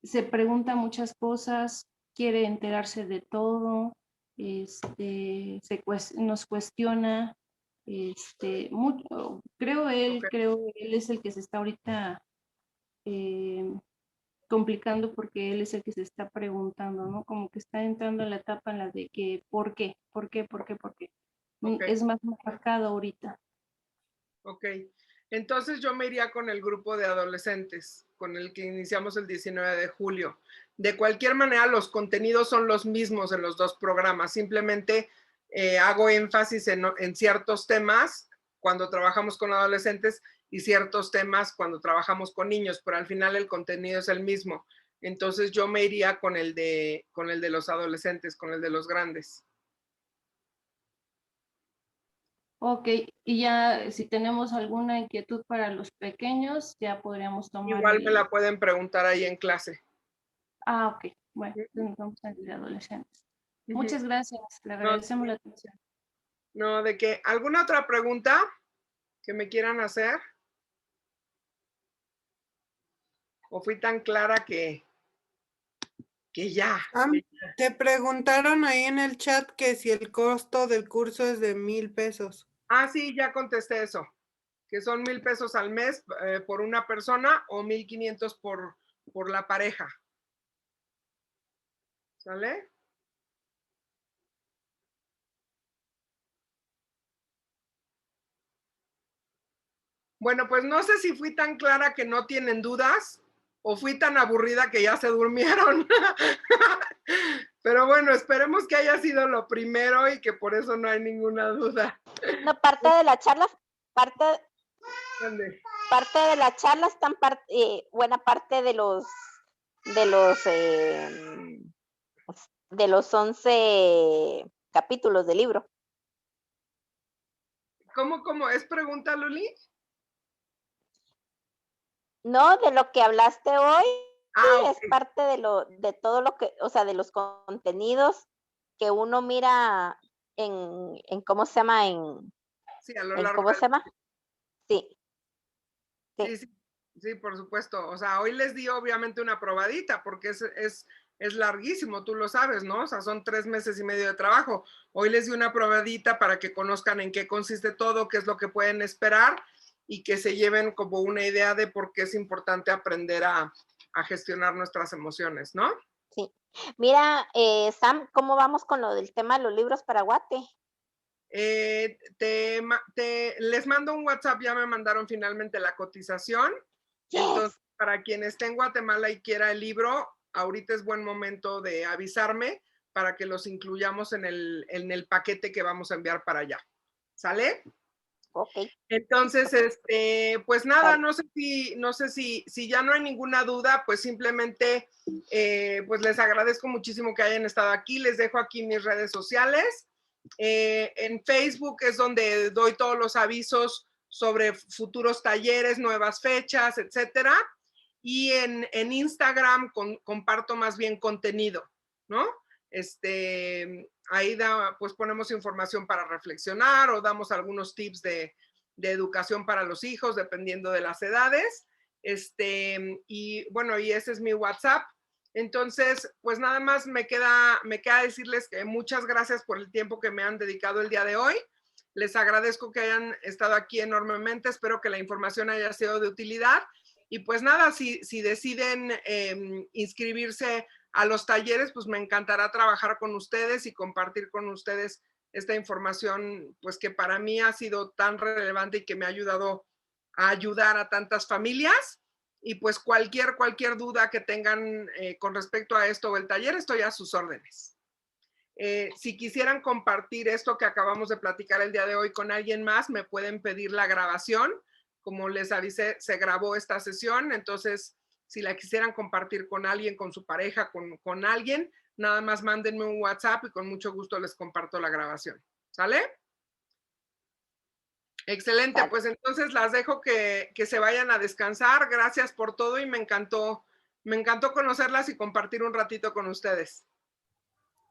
se pregunta muchas cosas, quiere enterarse de todo, nos cuestiona, mucho, creo él es el que se está ahorita complicando porque él es el que se está preguntando, ¿no? Como que está entrando en la etapa en la de que, ¿por qué? ¿Por qué? ¿Por qué? ¿Por qué? Ok. Es más marcado ahorita. Ok, entonces yo me iría con el grupo de adolescentes, con el que iniciamos el 19 de julio. De cualquier manera, los contenidos son los mismos en los dos programas, simplemente hago énfasis en ciertos temas cuando trabajamos con adolescentes y ciertos temas cuando trabajamos con niños, pero al final el contenido es el mismo. Entonces yo me iría con el de los adolescentes, con el de los grandes. Ok, y ya si tenemos alguna inquietud para los pequeños, ya podríamos tomar Igual me la pueden preguntar ahí en clase. Ah, ok, bueno, entonces vamos a de adolescentes. Muchas gracias, le agradecemos la atención. No, ¿de qué? ¿Alguna otra pregunta que me quieran hacer? ¿O fui tan clara que ya? Te preguntaron ahí en el chat que si el costo del curso es de 1,000 pesos. Ah, sí, ya contesté eso, que son 1,000 pesos al mes por una persona o 1,500 por la pareja. ¿Sale? Bueno, pues no sé si fui tan clara que no tienen dudas o fui tan aburrida que ya se durmieron. Pero bueno, esperemos que haya sido lo primero y que por eso no hay ninguna duda. No, parte de la charla, ¿Dónde? parte de la charla están buena parte de los 11 capítulos del libro. ¿Cómo? ¿Es pregunta, Luli? No, de lo que hablaste hoy, okay. Es parte de todo lo que, o sea, de los contenidos que uno mira en ¿cómo se llama? Sí, a lo largo. ¿Cómo se llama? Sí. Sí, por supuesto. O sea, hoy les di obviamente una probadita porque es larguísimo, tú lo sabes, ¿no? O sea, son 3 meses y medio de trabajo. Hoy les di una probadita para que conozcan en qué consiste todo, qué es lo que pueden esperar y que se lleven como una idea de por qué es importante aprender a gestionar nuestras emociones, ¿no? Sí. Mira, Sam, ¿cómo vamos con lo del tema de los libros para Guate? Les mando un WhatsApp, ya me mandaron finalmente la cotización. Yes. Entonces, para quien esté en Guatemala y quiera el libro, ahorita es buen momento de avisarme para que los incluyamos en el paquete que vamos a enviar para allá. ¿Sale? Ok. Entonces, pues nada, no sé si ya no hay ninguna duda, pues simplemente pues les agradezco muchísimo que hayan estado aquí. Les dejo aquí mis redes sociales. En Facebook es donde doy todos los avisos sobre futuros talleres, nuevas fechas, etcétera. Y en Instagram comparto más bien contenido, ¿no? Ahí pues ponemos información para reflexionar o damos algunos tips de educación para los hijos, dependiendo de las edades. Y bueno, y ese es mi WhatsApp. Entonces, pues nada más me queda decirles que muchas gracias por el tiempo que me han dedicado el día de hoy. Les agradezco que hayan estado aquí enormemente. Espero que la información haya sido de utilidad. Y pues nada, si deciden inscribirse a los talleres, pues me encantará trabajar con ustedes y compartir con ustedes esta información, pues que para mí ha sido tan relevante y que me ha ayudado a ayudar a tantas familias. Y pues cualquier duda que tengan con respecto a esto o el taller, estoy a sus órdenes. Si quisieran compartir esto que acabamos de platicar el día de hoy con alguien más, me pueden pedir la grabación. Como les avisé, se grabó esta sesión, entonces si la quisieran compartir con alguien, con su pareja, con alguien, nada más mándenme un WhatsApp y con mucho gusto les comparto la grabación. ¿Sale? Excelente, pues entonces las dejo que se vayan a descansar. Gracias por todo y me encantó conocerlas y compartir un ratito con ustedes.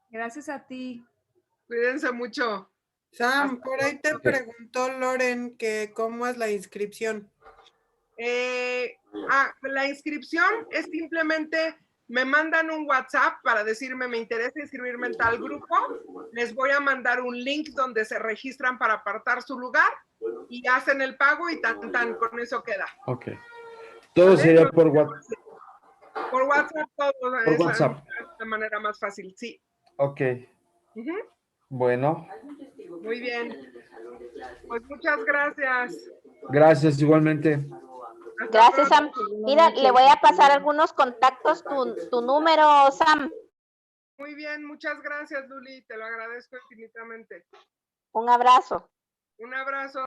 Gracias a ti. Cuídense mucho. Sam, por ahí te preguntó Loren que cómo es la inscripción. La inscripción es simplemente, me mandan un WhatsApp para decirme me interesa inscribirme en tal grupo, les voy a mandar un link donde se registran para apartar su lugar y hacen el pago y tan, con eso queda. Ok. Todo sería por WhatsApp. Por WhatsApp todo. Por Es WhatsApp. la manera más fácil, sí. Ok. Ujú. Bueno, Muy bien. Pues muchas gracias. gracias igualmente. Hasta Gracias, pronto. Sam. Mira, le voy a pasar algunos contactos, tu número, Sam. Muy bien, muchas gracias, Luli. Te lo agradezco infinitamente. Un abrazo. Un abrazo.